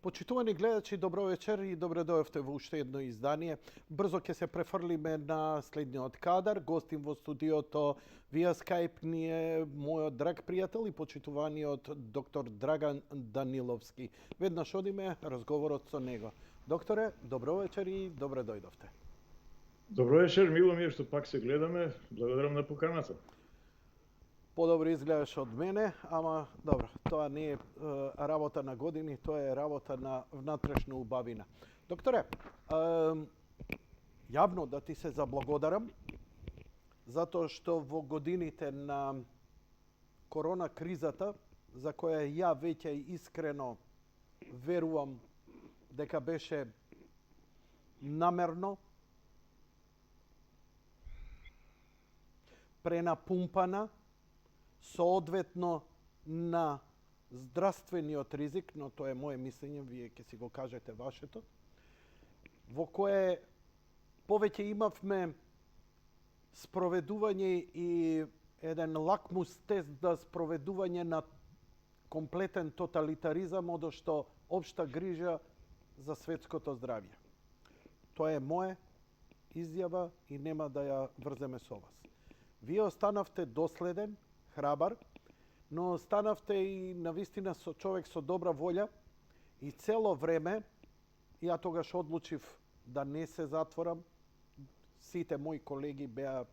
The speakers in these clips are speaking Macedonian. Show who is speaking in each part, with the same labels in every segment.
Speaker 1: Почитувани гледачи, добро вечер и добре дојавте во уште едно издание. Брзо ќе се префрлиме на следниот кадар. Гостин во студиото вија Skype ни е мојот драг пријател и почитуваниот доктор Драган Даниловски. Веднаш одиме разговорот со него. Докторе, добро вечер и добре дојдовте.
Speaker 2: Добро вечер, мило ми е што пак се гледаме. Благодарам на поканата.
Speaker 1: Подобро изгледаш од мене, ама добро, тоа не е работа на години, тоа е работа на внатрешна убавина. Докторе, јавно да ти се заблагодарам, затоа што во годините на корона кризата, за која ја веќе искрено верувам дека беше намерно пренапумпана, соодветно на здравствениот ризик, но тоа е моје мислење, вие ќе си го кажете вашето, во кое повеќе имавме спроведување и еден лакмус тест за спроведување на комплетен тоталитаризам, одошто општа грижа за светското здравје. Тоа е моја изјава и нема да ја врземе со вас. Вие останавте доследен, храбар, но станавте и навистина со човек со добра волја и цело време, ја тогаш одлучив да не се затворам, сите мои колеги беа,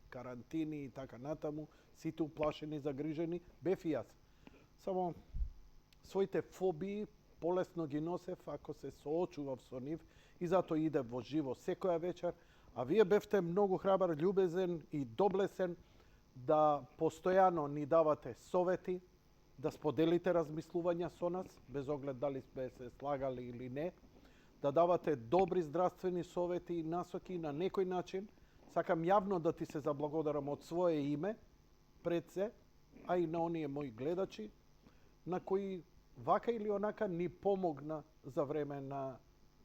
Speaker 1: карантини и така натаму, сите уплашени, загрижени, бев и јас. Само своите фобии полесно ги носев ако се соочував со нив и затоа идев во живо секоја вечер, а вие бевте многу храбар, љубезен и доблесен да постојано ни давате совети, да споделите размислувања со нас, без оглед дали сме се слагали или не, да давате добри здравствени совети и насоки на некој начин. Сакам јавно да ти се заблагодарам од свое име, пред се, а и на оние мои гледачи, на кои вака или онака ни помогна за време на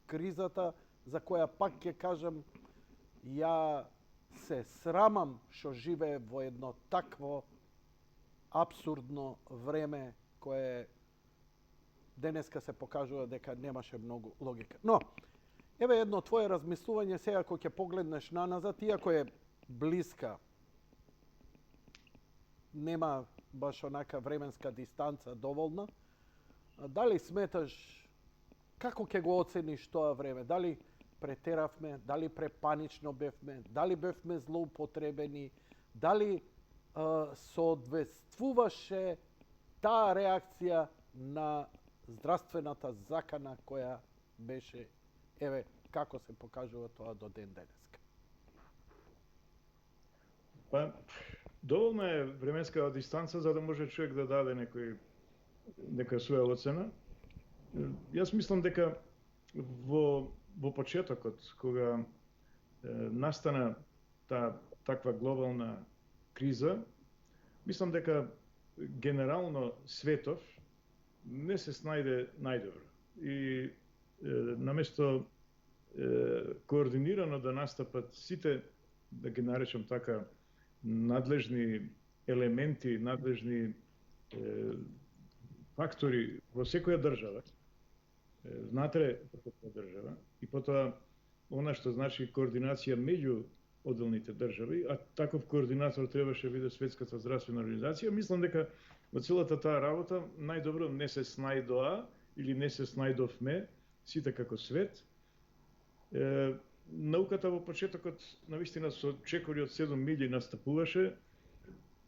Speaker 1: кризата, за која пак ќе кажам, ја се срамам што живее во едно такво апсурдно време кое денеска се покажува дека немаше многу логика. Но, еве едно твое размислување сега кога ќе погледнеш наназад, иако е блиска, нема баш онака временска дистанца доволна, дали сметаш, како ќе го оцениш тоа време? Дали претеравме, дали препанично бевме, дали бевме злоупотребени, дали соодветствуваше таа реакција на здравствената закана која беше, еве, како се покажува тоа до ден денеска?
Speaker 2: Па, доволна е временска дистанца за да може човек да даде нека своја оцена. Јас мислам дека во почетокот, кога настана таква глобална криза, мислам дека генерално светов не се снајде најдобро. И наместо координирано да настапат сите, да ги наречам така, надлежни елементи, надлежни фактори во секоја држава, внатре држава, и потоа она што значи координација меѓу одделните држави, а таков координатор требаше биде Светската здравствена организација. Мислам дека во целата таа работа најдобро не се снајдоа или не се снајдовме сите како свет. Науката во почетокот навистина со чекори од 7 милји настапуваше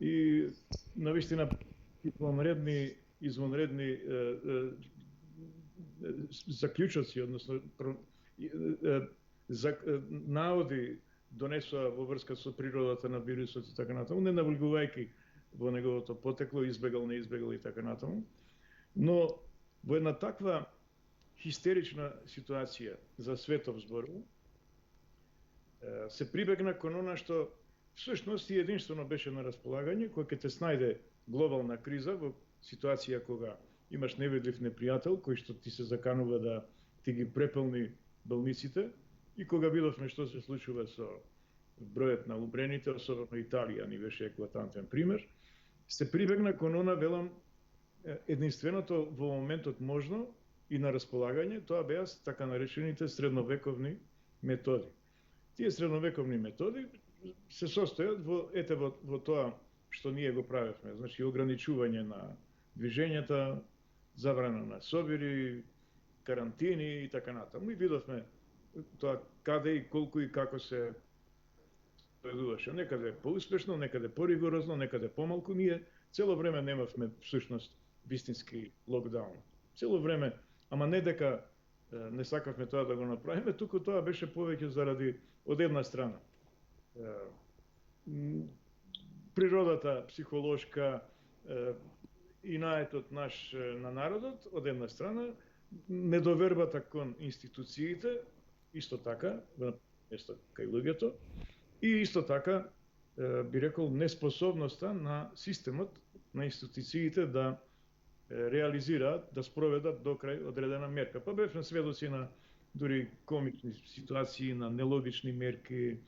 Speaker 2: и навистина извонредни заклучоци, односно наоди донесоа во врска со природата на вирусот и така натаму, не навлегувајќи во неговото потекло, избегал, не избегал и така натаму. Но во една таква хистерична ситуација за светов зборува, се прибегна кон она што всушност и единствено беше на располагање, кој ќе те снајде глобална криза во ситуација кога имаш невидлив непријател кој што ти се заканува да ти ги препълни болниците, и кога видовме што се случува со бројот на умрените, особено Италија ни беше еклатантен пример, се прибегна кон она, велам, единственото во моментот можно и на располагање, тоа беа така наречените средновековни методи. Тие средновековни методи се состојат во тоа што ние го правевме, значи ограничување на движењата, забрана на собири, карантини и така натаму. И видовме тоа каде и колку и како се спроведуваше. Некаде поуспешно, некаде поригорозно, некаде помалку. Ние цело време немавме всушност вистински локдаун. Цело време, ама не дека не сакавме тоа да го направиме, туку тоа беше повеќе заради од една страна природата психолошка и наетот наш на народот, од една страна, недовербата кон институциите, исто така, место кај луѓето, и исто така, би рекол, неспособноста на системот, на институциите да реализираат, да спроведат до крај одредена мерка. Па бевме сведоци на дури комични ситуации, на нелогични мерки,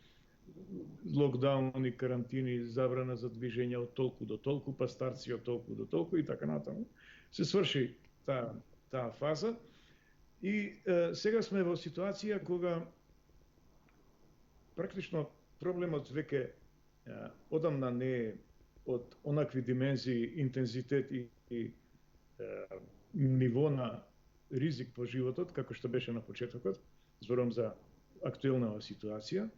Speaker 2: локдауни, карантини, забрана за движење од толку до толку, па старци од толку до толку и така натаму. Се сврши таа фаза и сега сме во ситуација кога практично проблемот веќе одамна не е од онакви димензии, интензитет и ниво на ризик по животот, како што беше на почетокот, зборам за актуелна ситуација.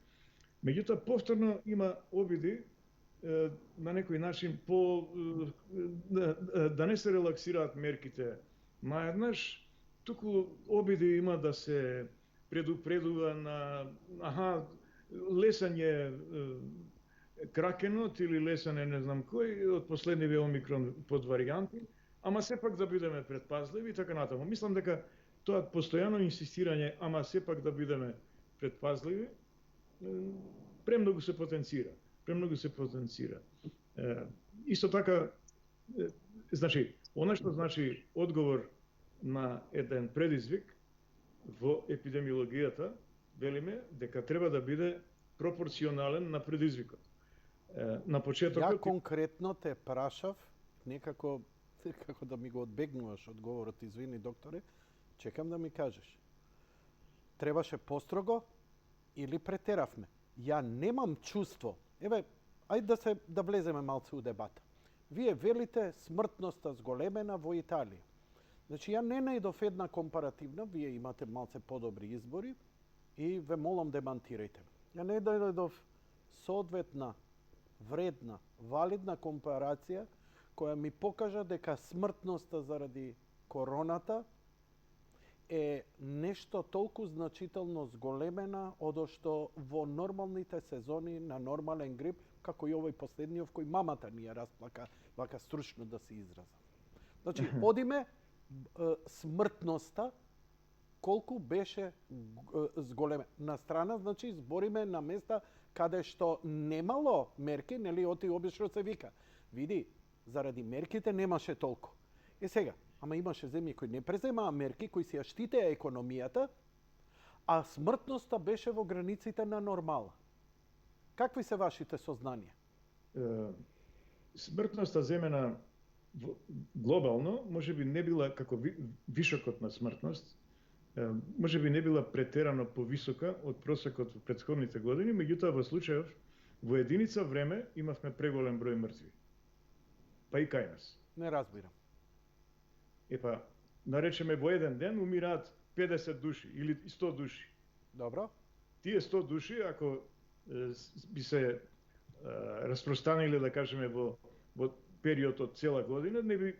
Speaker 2: Меѓутоа, повторно има обиди на некој начин да не се релаксираат мерките наеднаш, туку обиди има да се предупредува на лесање кракенот или лесање не знам кој од последниве омикрон подваријанти, ама сепак да бидеме предпазливи и така натаму. Мислам дека тоа постојано инсистирање, ама сепак да бидеме предпазливи, премногу се потенцира. Исто така, значи, она што значи одговор на еден предизвик во епидемиологијата, велиме дека треба да биде пропорционален на предизвикот. На почетокот...
Speaker 1: Ја конкретно те прашав, некако како да ми го одбегнуваш одговорот, извини докторе, чекам да ми кажеш. Требаше построго или претеравме? Ја немам чувство. Еве, ајде да влеземе малце у дебата. Вие велите смртноста зголемена во Италија. Значи, ја не најдов една компаративна, вие имате малце подобри избори и ве молам демантирајте. Ја не најдов соодветна, вредна, валидна компарација која ми покажа дека смртноста заради короната е нешто толку значително зголемена одошто во нормалните сезони на нормален грип, како и овој последниот кој мамата ни ја расплака, вака стручно да се изразам. Значи, одиме смртноста колку беше зголемена. На страна, значи, збориме на места каде што немало мерки, нели, оти обично се вика. Види, заради мерките немаше толку. Сега, ама имаше земји кои не преземаа мерки, кои си ја штитеа економијата, а смртноста беше во границите на нормала. Какви се вашите сознанија?
Speaker 2: Смртноста земена глобално, може би не била како вишокот на смртност, може би не била претерано повисока од просекот во претходните години, меѓутоа во случајов во единица време имавме преголем број мртви. Па и кај нас.
Speaker 1: Не разбирам.
Speaker 2: Епа, наречеме во еден ден умираат 50 души или 100 души.
Speaker 1: Добро.
Speaker 2: Тие 100 души, ако би се распространиле, да кажеме, во период од цела година, не би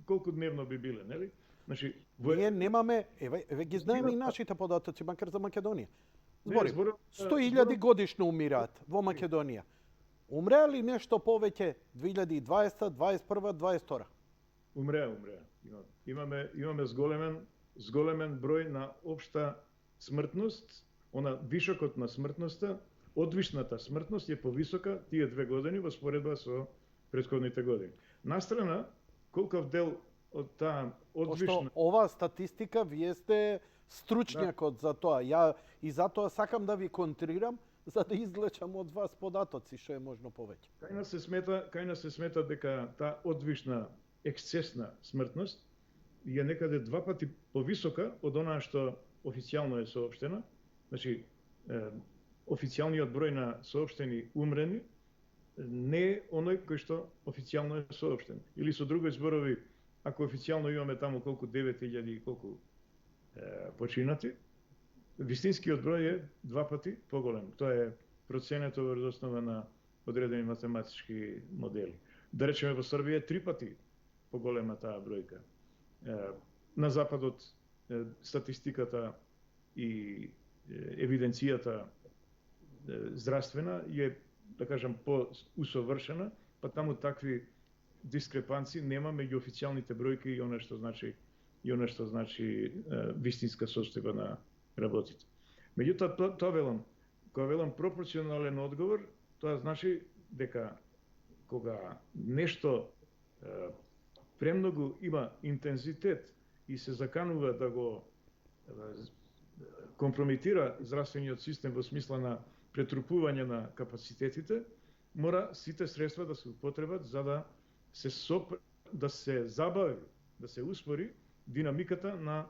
Speaker 2: колку дневно би биле, нели? Значи,
Speaker 1: ние немаме, еве ги знаеме и нашите податоци, макар за Македонија. Зборим, 100.000 годишно умираат во Македонија. Умреа ли нешто повеќе 2020, 21, 22?
Speaker 2: Умреа. Имаме зголемен број на општа смртност, она вишокот на смртноста, одвишната смртност е повисока тие 2 години во споредба со претходните години. Настрана, колков дел од таа одвишна...
Speaker 1: Пошто оваа статистика, вие сте стручњакот за тоа. Ја и затоа сакам да ви контрирам, за да излечам од вас податоци, што е можно повеќе.
Speaker 2: Кај нас се смета дека таа одвишна ексцесна смртност je некаде 2 пати повисока од онаа што официјално е соопштена. Значи, официјалниот број на соопштени умрени не е оној кој што официјално е соопштен. Или со други зборови, ако официјално имаме таму колку 9000 и колку починати, вистинскиот број е 2 пати поголем. Тоа е проценето врз основа на одредени математички модели. Да речеме во Србија е 3 пати поголема таа бројка. На западот статистиката и евиденцијата здравствена е, да кажам, по-усовршена, па таму такви дискрепанци нема меѓу официјалните бројки и она што значи вистинска состојба на работите. Меѓутоа, кога велам пропорционален одговор, тоа значи дека кога нешто премногу има интензитет и се заканува да го компрометира здравствениот систем во смисла на претрупување на капацитетите, мора сите средства да се употребат за да се забави, да се успори динамиката на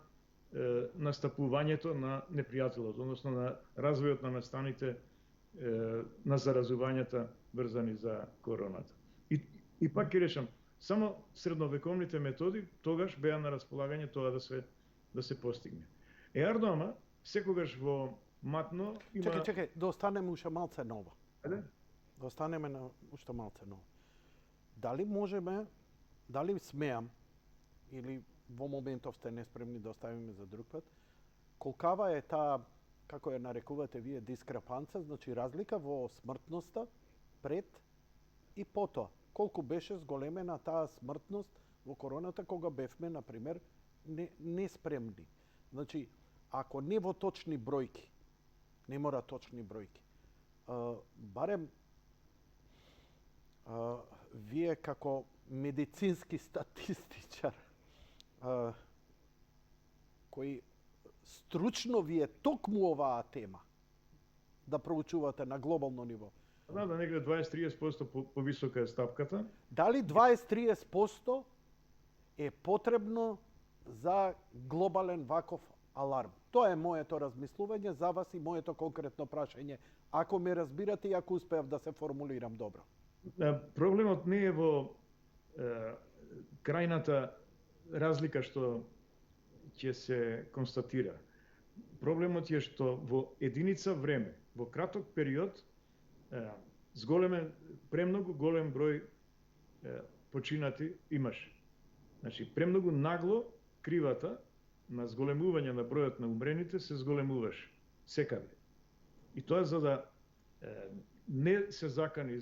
Speaker 2: настапувањето на непријателот, односно на развојот на настаните на заразувањата врзани за короната. И пак ќе речам, само средновековните методи тогаш беа на располагање тоа да се постигне. Ардома секогаш во матно има...
Speaker 1: Чекај, да останеме уште малце ново.
Speaker 2: Ајде?
Speaker 1: Да останеме на уште малце ново. Дали смеам, или во моментов сте неспремни да оставиме за друг пат, колкава е таа, како ја нарекувате вие, дискрепанца, значи разлика во смртноста пред и потоа? Колку беше зголемена таа смртност во короната кога бевме, например, неспремни? Значи, ако не во точни бројки, не мора точни бројки, барем вие како медицински статистичар, кој стручно ви е токму оваа тема да проучувате на глобално ниво.
Speaker 2: Да, негде 20-30% повисока е стапката.
Speaker 1: Дали 20-30% е потребно за глобален ваков аларм? Тоа е моето размислување за вас и моето конкретно прашање. Ако ме разбирате и ако успеав да се формулирам добро.
Speaker 2: Проблемот не е во крајната разлика што ќе се констатира. Проблемот е што во единица време, во краток период, премногу голем број починати имаш. Значи, премногу нагло кривата на зголемување на бројот на умрените се зголемуваш секаде. И тоа за да не се закани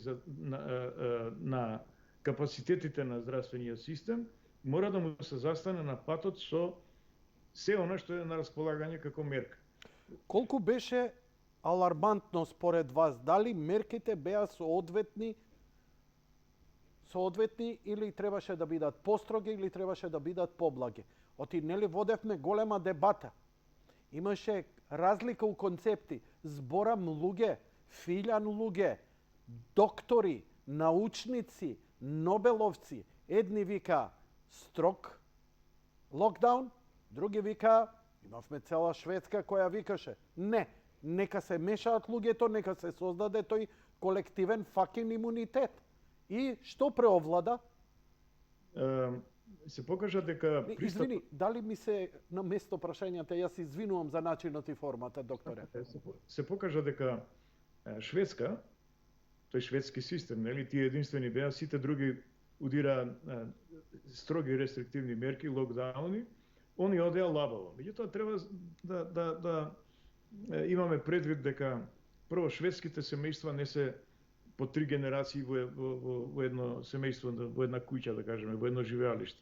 Speaker 2: на капацитетите на здравствениот систем, мора да му се застане на патот со се она што е на располагање како мерка.
Speaker 1: Колку беше алармантно според вас? Дали мерките беа соодветни или требаше да бидат построги или требаше да бидат поблаги? Оти нели водевме голема дебата. Имаше разлика у концепти. Зборам луѓе, филјан луѓе, доктори, научници, нобеловци. Едни вика строг локдаун, други вика, имавме цела Шведска која викаше не, нека се мешаат луѓето, нека се создаде тој колективен факин имунитет. И што преовлада?
Speaker 2: Се покажа дека
Speaker 1: Извини, дали ми се на место прашањата, јас извинувам за начинот и формата, докторе.
Speaker 2: Се покажа дека Шведска, тој шведски систем, нели, тие единствени беа, сите други удира строги рестриктивни мерки, локдауни, они одеа лабаво. Меѓутоа треба да имаме предвид дека прво шведските семејства не се по 3 генерации во едно семејство, во една куќа, да кажеме, во едно живеалиште.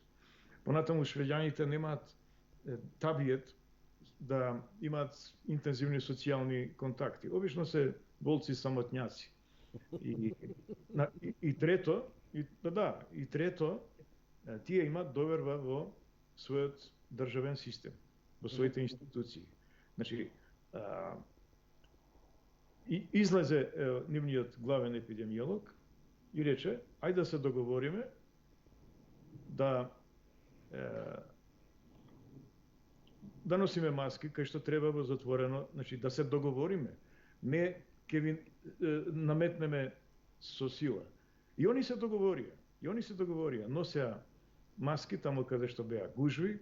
Speaker 2: Понатаму швеѓаните немаат табиет да имаат интензивни социјални контакти. Обично се болци самотњаци. И трето, тие имаат доверба во својот државен систем, во своите институции. Значи, излезе нивниот главен епидемиолог и рече, ајде да се договориме да да носиме маски, кај што треба во затворено, значи да се договориме. Не ќе ви наметнеме со сила. И они се договорија. Носеа маски таму каде што беа гужви,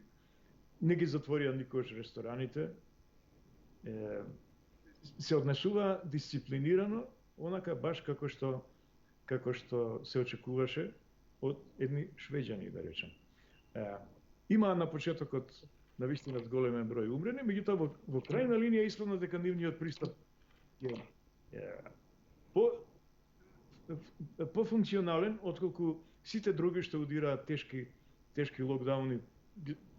Speaker 2: не ги затворија никош рестораните, се однесува дисциплинирано, онака баш како што се очекуваше од едни швеѓани, да речем. Има на почетокот навистина големен број умрени, меѓутоа во крајна линија исходно дека нивниот пристап е пофункционален отколку сите други што удираат тешки локдауни.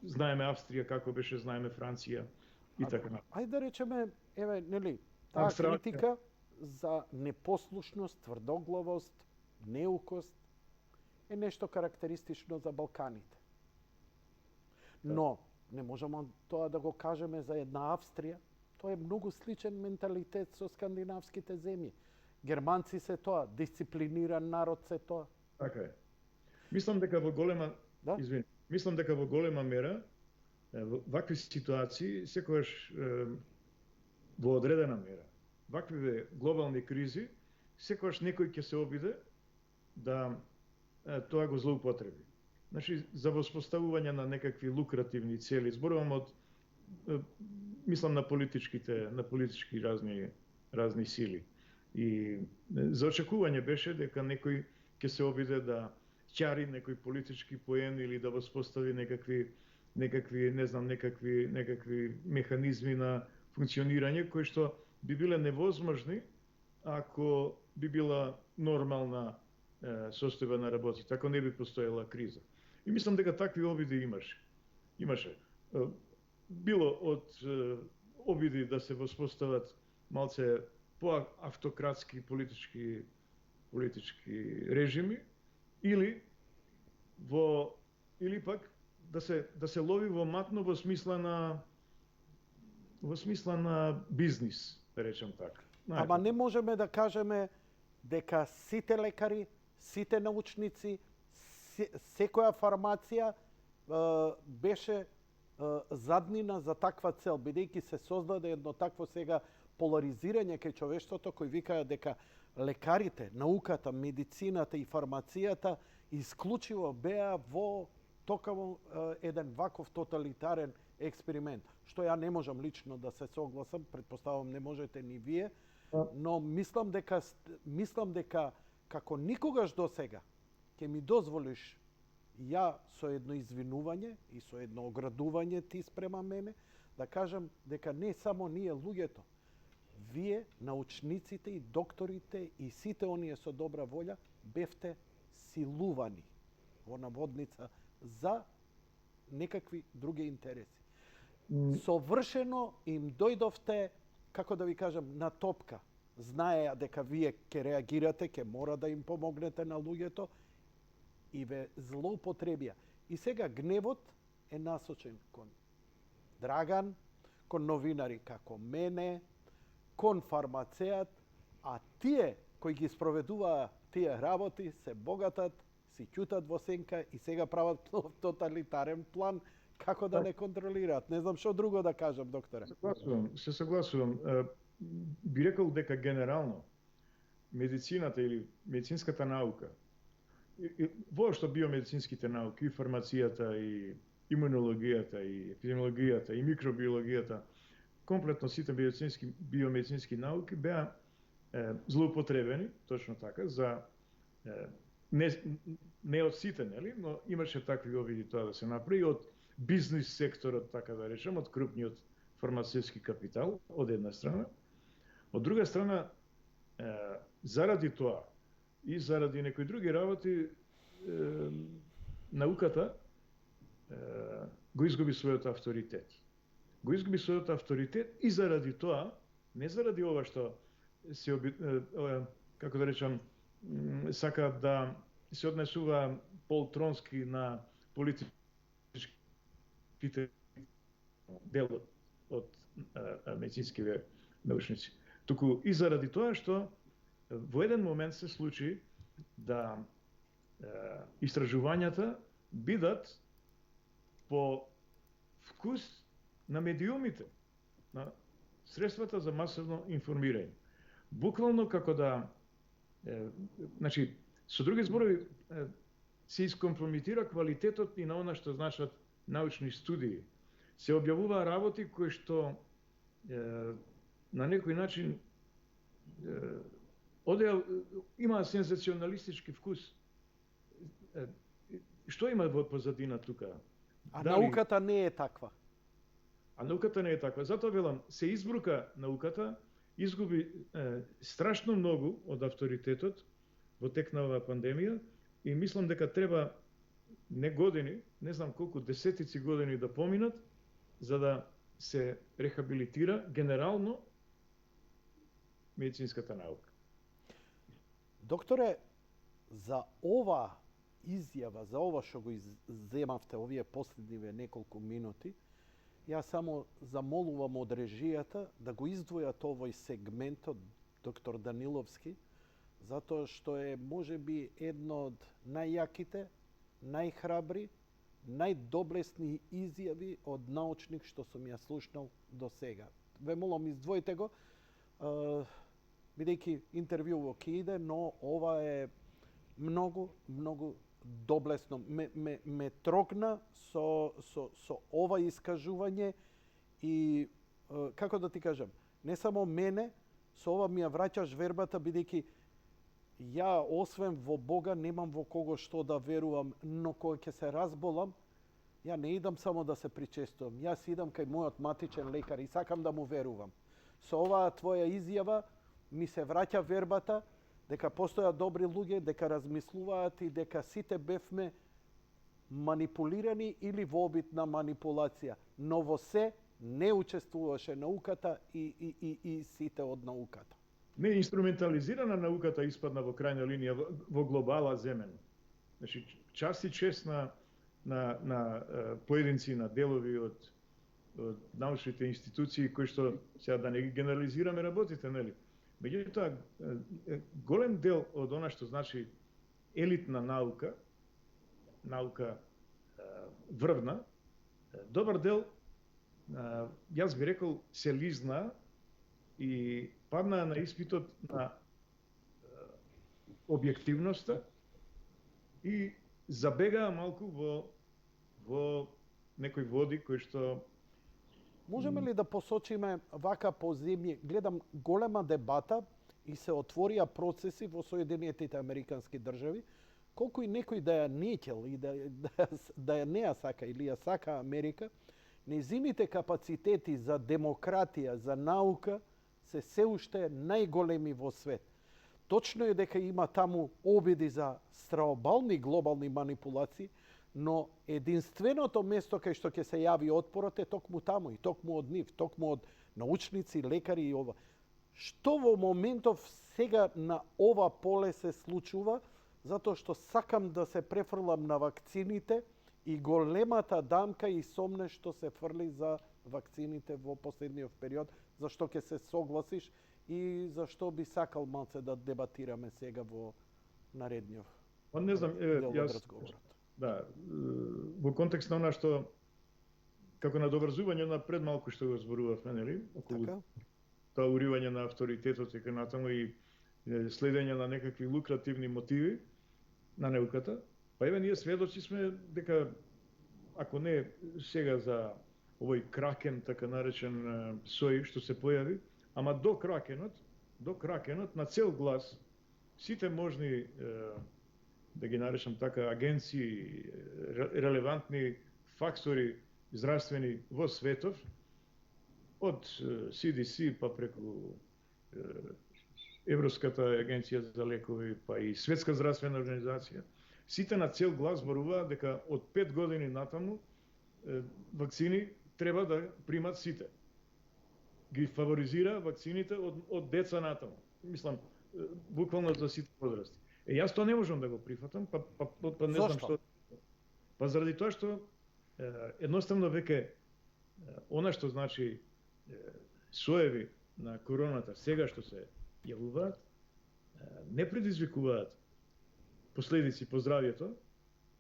Speaker 2: Знаеме Австрија како беше, знаеме Франција и така натаму.
Speaker 1: Ајде да речеме, еве, нели, таа
Speaker 2: Австралија.
Speaker 1: критика за непослушност, тврдоглавост, неукост е нешто карактеристично за Балканите. Но не можеме тоа да го кажеме за една Австрија. Тоа е многу сличен менталитет со скандинавските земји. Германци се тоа, дисциплиниран народ се тоа.
Speaker 2: Така е. Мислам дека во голема
Speaker 1: Да?
Speaker 2: Мислам дека во голема мера во вакви ситуации секогаш во одредена мера вакви глобални кризи секогаш некој ќе се обиде да тоа го злоупотреби. Значи за воспоставување на некакви лукративни цели, зборувам од мислам на политички разни сили. И за очекување беше дека некој ќе се обиде да ќари некој политички поен или да воспостави некакви механизми на функционирање кои што би биле невозможни ако би била нормална состојба на работите, ако не би постоела криза. И мислам дека такви обиди имаше. Било од обиди да се воспостават малце по-автократски политички режими или пак да се лови во матно во смисла на бизнис, да речем така.
Speaker 1: Ама не можеме да кажеме дека сите лекари, сите научници, секоја фармација беше заднина за таква цел, бидејќи се создаде едно такво сега поларизирање кај човештвото, кој викаат дека лекарите, науката, медицината и фармацијата исклучиво беа во токаво еден ваков тоталитарен експеримент, што ја не можам лично да се согласам, претпоставам не можете ни вие, но мислам дека како никогаш до сега ќе ми дозволиш ја со едно извинување и со едно оградување ти спрема мене да кажам дека не само ние луѓето, вие, научниците и докторите и сите оние со добра волја бевте силувани во наводница за некакви други интереси. Совршено им дојдовте, како да ви кажам, на топка. Знаеа дека вие ќе реагирате, ќе мора да им помогнете на луѓето и ве злоупотребија. И сега гневот е насочен кон Драган, кон новинари како мене, кон фармацеат, а тие кои ги спроведуваа тие работи се богатат, си ќутат во сенка и сега прават тоталитарен план како да не контролираат. Не знам што друго да кажам, докторе.
Speaker 2: Се согласувам. Би рекол дека генерално медицината или медицинската наука, воопшто биомедицинските науки, и фармацијата, и имунологијата, и епидемиологијата, и микробиологијата, комплетно сите биомедицински науки беа злоупотребени, точно така, за не од сите, нели, но имаше такви обиди тоа да се направи од бизнис секторот, така да речем, од крупниот фармацевски капитал, од една страна. Од друга страна, заради тоа и заради некои други работи, науката го изгуби својот авторитет. Го изгуби својот авторитет и заради тоа, не заради ова што се, како да речам, сакаат да се однесува полтронски на политичките дел од медицинските научници. Туку и заради тоа што во еден момент се случи да истражувањата бидат по вкус на медиумите, на средствата за масовно информирање. Буквално како да значи, со други зборови, се искомпрометира квалитетот и на она што значат научни студии. Се објавуваа работи кои што на некој начин има сензационалистички вкус. Што има во позадина тука?
Speaker 1: А науката не е таква.
Speaker 2: А науката не е таква. Затоа велам, се избрука науката, изгуби страшно многу од авторитетот во тек на оваа пандемија и мислам дека треба не години, не знам колку десетици години да поминат за да се рехабилитира генерално медицинската наука.
Speaker 1: Докторе, за ова изјава, за ова што го земавте овие последниве неколку минути, јас само замолувам од режијата да го издвојат овој сегмент од доктор Даниловски, затоа што е можеби едно од најјаките, најхрабри, најдоблесни изјави од научник што сум ја слушнал до сега. Ве молам, издвојте го, бидејќи интервјуво ќе иде, но ова е многу доблесно. Ме трогна со ова искажување и, како да ти кажам, не само мене, со ова ми ја враќаш вербата, бидејќи ја, освен во Бога, немам во кого што да верувам, но кога ќе се разболам, ја не идам само да се причестувам, јас идам кај мојот матичен лекар и сакам да му верувам. Со оваа твоја изјава ми се враќа вербата дека постојат добри луѓе, дека размислуваат и дека сите бевме манипулирани или во обид на манипулација. Но во се не учествуваше науката и сите од науката.
Speaker 2: Не, инструментализирана науката испадна во крајна линија во глобала земен. Значи, час и чест на поединци, на делови од научните институции кои што сега да не ги генерализираме работите, нели? Меѓутоа, голем дел од она што значи елитна наука, наука врвна, добар дел, јас би рекол, се лизна и падна на испитот на објективноста и забегаа малку во некои води кои што...
Speaker 1: Можеме ли да посочиме вака по земји? Гледам голема дебата и се отворија процеси во Соединетите Американски држави, колку и некој да ја неќел и да ја не ја сака или ја сака Америка, нејзините капацитети за демократија, за наука, се уште најголеми во свет. Точно е дека има таму обиди за страобални глобални манипулации, но единственото место кај што ќе се јави отпорот е токму таму и токму од нив, токму од научници, лекари и ова. Што во моментов сега на ова поле се случува, затоа што сакам да се префрлам на вакцините и големата дамка и сомне што се фрли за вакцините во последниот период, за што ќе се согласиш и за што би сакал малце да дебатираме сега во наредниот
Speaker 2: не знам,
Speaker 1: дел од разговорот.
Speaker 2: Да, во контекст на она што како надоврзување на пред малку што го зборувавме, нели? Околу
Speaker 1: Така?
Speaker 2: тоа уривање на авторитетот и натаму и следење на некакви лукративни мотиви на науката. Па еве ние сведоци сме дека ако не сега за овој кракен, така наречен сој што се појави, ама до кракенот на цел глас сите можни да ги наречам така агенции, релевантни фактори здравствени во светов, од CDC па преку Европската агенција за лекови, па и Светска здравствена организација, сите на цел глас зборуваат дека од 5 години натаму вакцини треба да примат сите. Ги фаворизира вакцините од деца натаму. Мислам, буквално за сите возрасти. Јас тоа не можам да го прифатам, па не знам што. Па заради тоа што едноставно веќе она што значи соеви на короната сега што се јавуваат, не предизвикуваат последици по здравјето,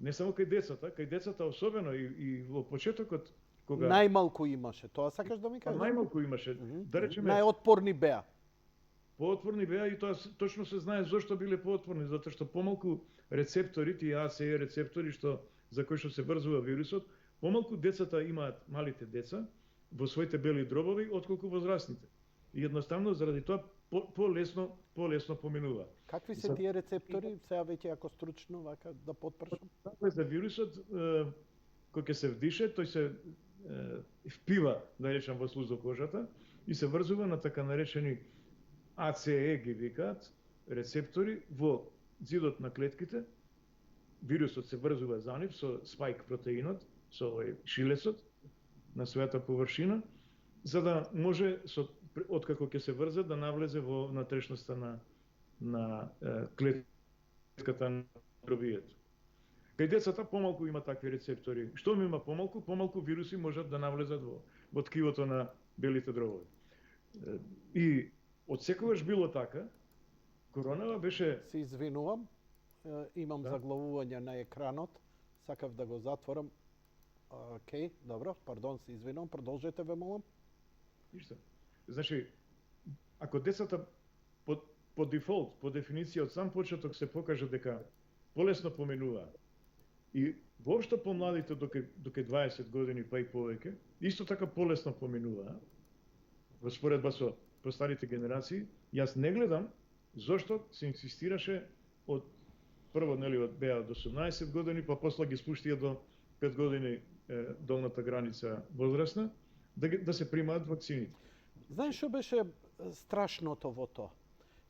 Speaker 2: не само кај децата особено и во почетокот кога
Speaker 1: Најмалку имаше, тоа сакаш да ми кажеш?
Speaker 2: најмалку имаше, да речеме,
Speaker 1: Најотпорни беа.
Speaker 2: поотворни беа и тоа точно се знае зошто биле поотворни, затоа што помалку рецептори, тие ACE рецептори за кои што се врзува вирусот, помалку децата имаат, малите деца, во своите бели дробови, отколку возрастните. И едноставно заради тоа полесно поминува.
Speaker 1: Какви се тие рецептори? Сега веќе ако стручно вака да потпрашам.
Speaker 2: За вирусот, кој ќе се вдише, тој се впива, да речам, во слузокожата и се врзува на така наречени ACE ги викаат рецептори во зидот на клетките. Вирусот се врзува за нив со спајк протеинот, со овој шилесот на својата површина, за да може откако ќе се врзе да навлезе во внатрешноста на клетката на микробието. Кај децата помалку има такви рецептори. Што ми има помалку? Помалку вируси можат да навлезат во ткивото на белите дробови. И од секогаш било така, коронава беше...
Speaker 1: Се извинувам, имам заглавување на екранот, сакав да го затворам. Океј, добро, пардон, се извинувам, продолжете ве молам.
Speaker 2: Ништо. Значи, ако децата по дефолт, по дефиниција од сам почеток се покаже дека полесно поминуваат и воопшто помладите доке 20 години па и повеќе, исто така полесно поминуваат, во споредба со постарите генерации, јас не гледам зошто се инсистираше од прво од беа до 18 години, па после ги спуштија до 5 години долната граница возрастна, да се примаат вакцините.
Speaker 1: Знаеш што беше страшното во тоа?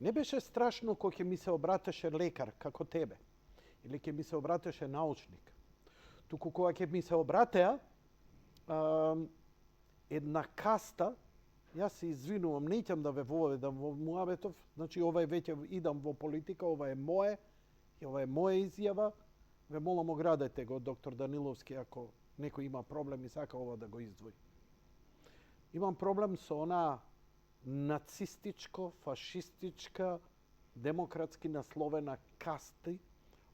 Speaker 1: Не беше страшно кога ќе ми се обратеше лекар како тебе или ќе ми се обратеше научник. Туку кога ќе ми се обратеа една каста, јас се извинувам, не ќам да ве воведам во муабетов, значи ова е веќе идам во политика, ова е мое, и ова е моја изјава. Ве молам, оградете го доктор Даниловски ако некој има проблем и сака ова да го издвои. Имам проблем со она нацистичко, фашистичка, демократски насловена касти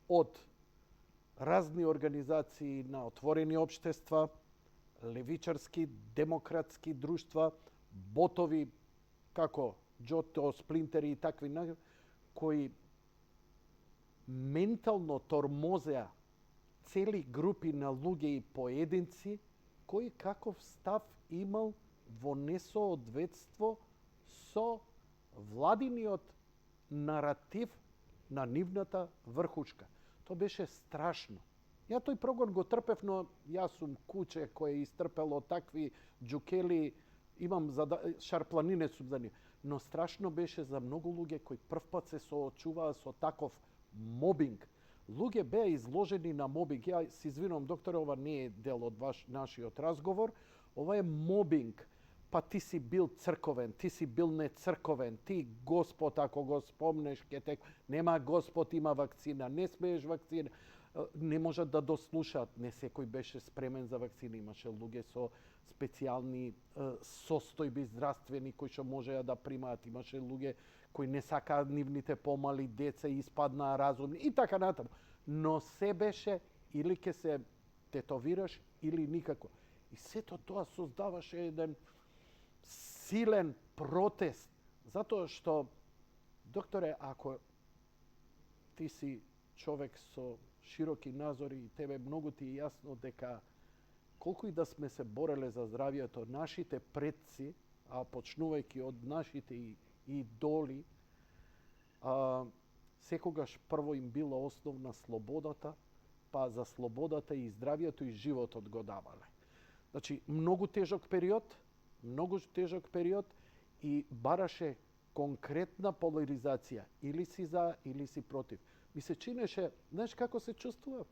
Speaker 1: од разни организации на отворени општества, левичарски, демократски друштва, ботови како Джото, Сплинтери и такви, кои ментално тормозеа цели групи на луѓе и поединци, кои каков став имал во несоодветство со владиниот наратив на нивната врхушка. Тоа беше страшно. Ја тој прогон го трпев, но јас сум куче кој е истрпело такви џукели, имам шарпланine сум за нив. Но страшно беше за многу луѓе кои првпат се соочуваа со таков мобинг. Луѓе беа изложени на мобинг. Ја се извинувам, докторе, ова не е дел од нашиот разговор. Ова е мобинг. Па ти си бил црковен, ти си бил нецрковен, ти Господ, ако го спомнеш, нема Господ, има вакцина, не смееш вакцина, не можат да дослушаат. Не секој беше спремен за вакцина, имаше луѓе со специјални состојби здравствени кои што можеа да примаат, имаше луѓе кои не сакаат нивните помали деца и испаднаа разумни и така натаму. Но се беше или ќе се тетовираш или никако. И сето тоа создаваше еден силен протест, затоа што, докторе, ако ти си човек со широки назори и тебе многу ти е јасно дека колку и да сме се бореле за здравието, нашите предци, а почнувајќи од нашите идоли, секогаш прво им била основна слободата, па за слободата и здравието и животот го давале. Значи, многу тежок период и бараше конкретна поларизација. Или си за, или си против. Ми се чинеше, знаеш како се чувствував?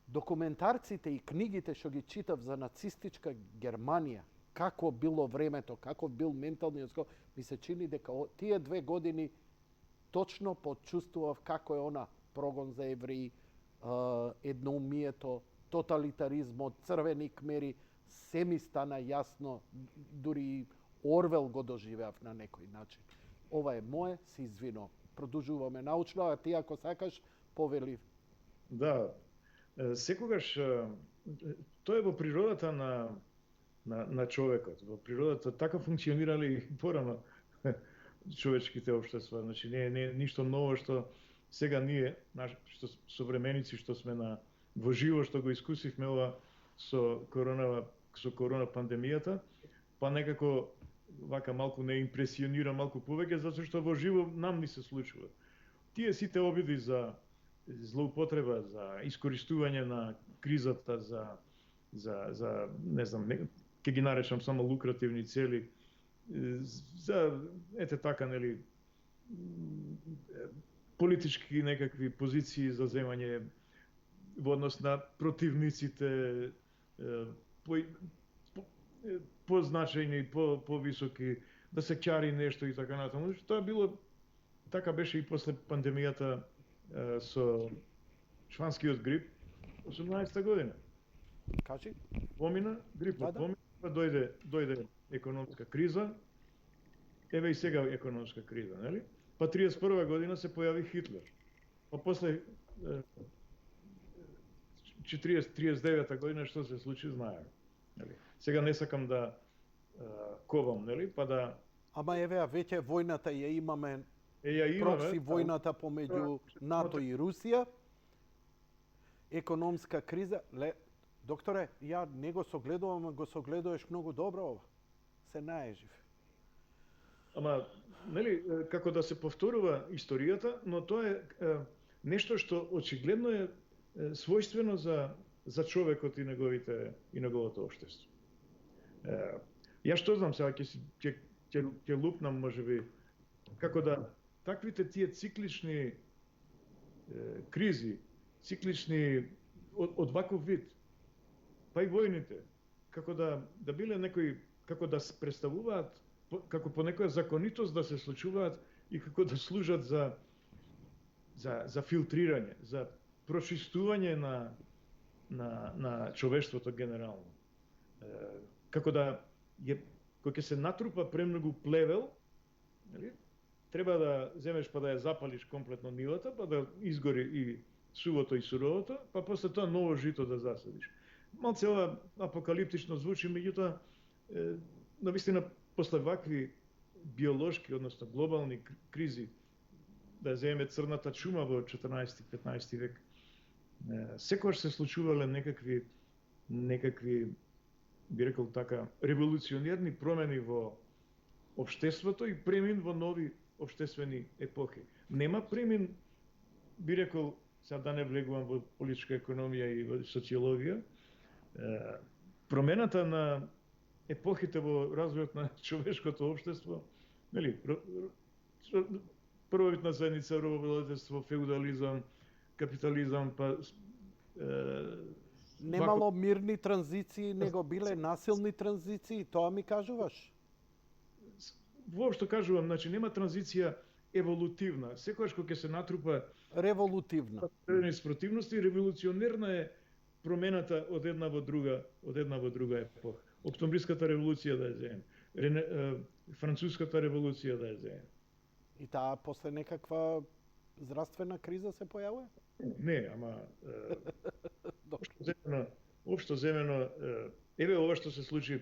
Speaker 1: Документарците и книгите што ги читав за нацистичка Германија, како било времето, како бил менталниот склоп, ми се чини дека тие 2 години точно почувствував како е она прогон за евреи, едноумието, тоталитаризмот, црвени кмери, се ми стана јасно, дури Орвел го доживеав на некој начин. Ова е мое, се извинувам. Продолжуваме научно, а ти ако сакаш, повели.
Speaker 2: Да, секогаш тоа е во природата на човекот. Во природата така функционирале и порано човечките општества. Значи не е ништо ново што сега ние, што современици што сме во живо што го искусивме ова со корона пандемијата, па некако вака малку не импресионира малку повеќе затоа што во живо нам ни се случува. Тие сите обиди за злоупотреба, за искористување на кризата за не знам, ќе ги наречам само лукративни цели, за ете така, нели, политички некакви позиции за земање во однос на противниците, позначајни, повисоки, да се ќари нешто и така натаму. Тоа било, така беше и после пандемијата со шванскиот грип, 18 година.
Speaker 1: Кажи?
Speaker 2: Помина, грипот помина, па дојде економска криза, еве и сега економска криза, нели? Па 31 година се појави Хитлер. Па после 39 година што се случи, знаеме. Нели? Сега не сакам да ковам, нели? Па да...
Speaker 1: Ама еве, веќе војната ја имаме,
Speaker 2: ја имаме,
Speaker 1: прокси војната помеѓу НАТО и Русија, економска криза. Докторе, ја не го согледувам, го согледуваш многу добро ова. Се наежив.
Speaker 2: Ама, нели, како да се повторува историјата, но тоа е нешто што очигледно е својствено за човекот и неговото општество. Ја што знам сега, ќе лупнам можеби, како да таквите тие циклични кризи, циклични од ваков вид, па и војните, како да биле некои, како да се представуваат како по некоја законитост да се случуваат и како да служат за филтрирање, за прочистување на човештвото генерално. Како да кога ќе се натрупа премногу плевел, нели? Треба да земеш па да ја запалиш комплетно нивата, па да изгори и сувото и суровото, па после тоа ново жито да засадиш. Малце ова апокалиптично звучи, меѓутоа навистина после вакви биолошки, односно глобални кризи, да земеме црната чума во 14-15 век, секогаш се случувале некакви би рекол така, револуционерни промени во општеството и премин во нови општествени епохи. Нема премин, би рекол, сега да не влегувам во политичка економија и во социологија, промената на епохите во развојот на човешкото општество, нели, првобитна заедница, робовладетелство, феудализам, капитализам, па
Speaker 1: немало мирни транзиции, него биле насилни транзиции, тоа ми кажуваш?
Speaker 2: Воопшто кажувам, значи нема транзиција еволутивна. Секогаш кога ќе се натрупа
Speaker 1: револутивна
Speaker 2: спротивности, револуционерна е промената од една во друга епоха. Октомвриската револуција да ја земем, француската револуција да ја земем.
Speaker 1: И таа после некаква здравствена криза се појавува?
Speaker 2: Не, ама општо земено, еве ова што се случи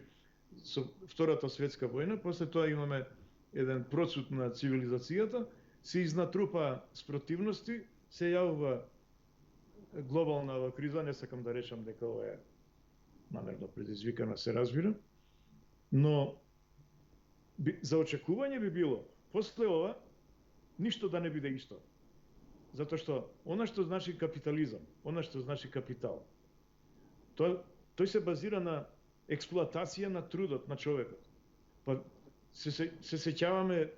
Speaker 2: со Втората светска војна, после тоа имаме еден процут на цивилизацијата, се изнатрупа спротивности, се јавува глобална криза, не сакам да речам дека ова е намерно предизвикана, се разбира, но за очекување би било после ова ништо да не биде исто. Затоа што она што значи капитализам, она што значи капитал, тој се базира на експлоатација на трудот на човекот. Па се сеќаваме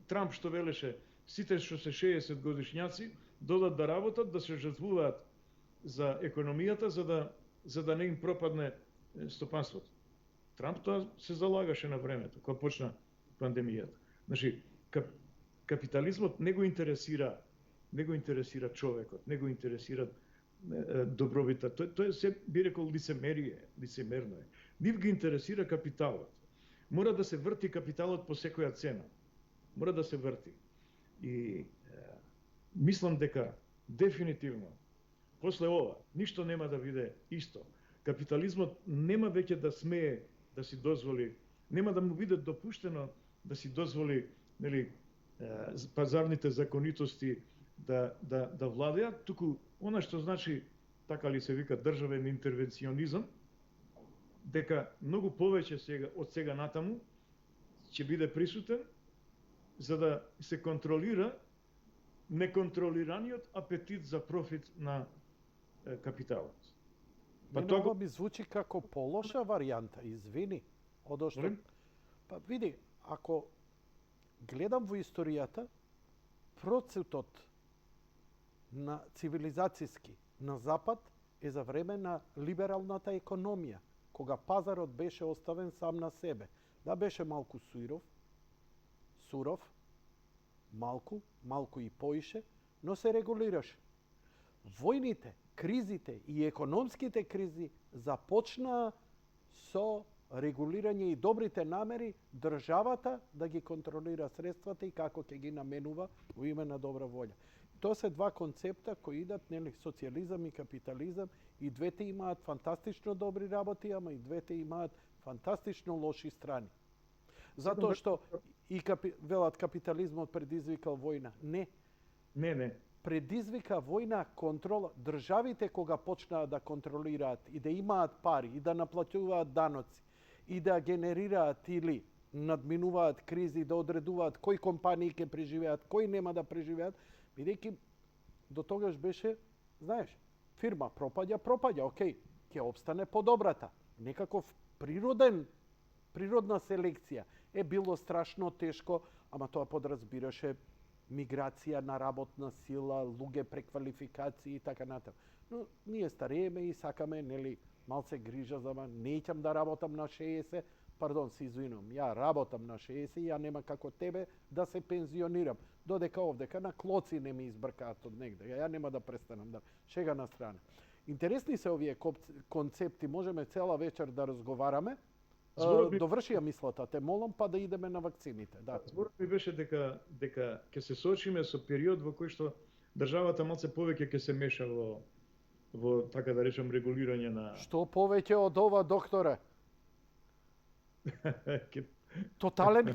Speaker 2: Трамп што велеше сите што се 60 годишњаци додат да работат, да се жртвуваат за економијата за да не им пропадне стопанството. Трамп тоа се залагаше на времето кога почна пандемијата. Значи капитализмот не го интересира човекот, не го интересира добробитот. Тој се би рекол лицемерно е. Нив ги интересира капиталот. Мора да се врти капиталот по секоја цена. Мора да се врти. И мислам дека дефинитивно после ова ништо нема да биде исто. капитализмот нема веќе да смее да си дозволи, нема да му биде допуштено да си дозволи, нели, пазарните законитости да владеат, туку она што значи, така ли се вика, државен интервенционизам, дека многу повеќе од сега натаму ќе биде присутен за да се контролира неконтролираниот апетит за профит на капиталот.
Speaker 1: Мене ова ми звучи како полоша варијанта, извини. Одошто, па види, ако гледам во историјата, процесот на цивилизацијски на запад е за време на либералната економија, кога пазарот беше оставен сам на себе. Да, беше малку суров, малку и поише, но се регулираше. Војните, кризите и економските кризи започнаа со регулирање и добрите намери државата да ги контролира средствата и како ќе ги наменува во име на добра волја. Тоа се два концепта кои идат, нели, социјализам и капитализам, и двете имаат фантастично добри работи, ама и двете имаат фантастично лоши страни. Затоа што и велат капитализмот предизвикал војна. Не. Предизвика војна контрола. Државите кога почнаа да контролираат и да имаат пари и да наплатуваат даноци и да генерираат или надминуваат кризи, да одредуваат кои компании ќе преживеат, кои нема да преживеат, бидејќи до тогаш беше, знаеш, фирма пропаѓа, окей, ќе обстане подобрата. Некаков природна селекција. Било страшно тешко, ама тоа подразбираше миграција на работна сила, луѓе преквалификации и така натаму. Но ние старееме и сакаме, нели, малце грижа за мене. Неќам да работам на 60, пардон, се извинувам, ја работам на 60 и ја нема како тебе да се пензионирам. Додека овдека на клоци не ми избркаат од негде. Ја нема да престанам да шега на страна. Интересни се овие концепти, можеме цела вечер да разговараме. Доврши ја мислата, те молам, па да идеме на вакцините. Да.
Speaker 2: Зборот ми беше дека ќе се соочиме со период во кој што државата малце повеќе ќе се меша во така да речем регулирање на
Speaker 1: Што повеќе од ова, докторе? Тотален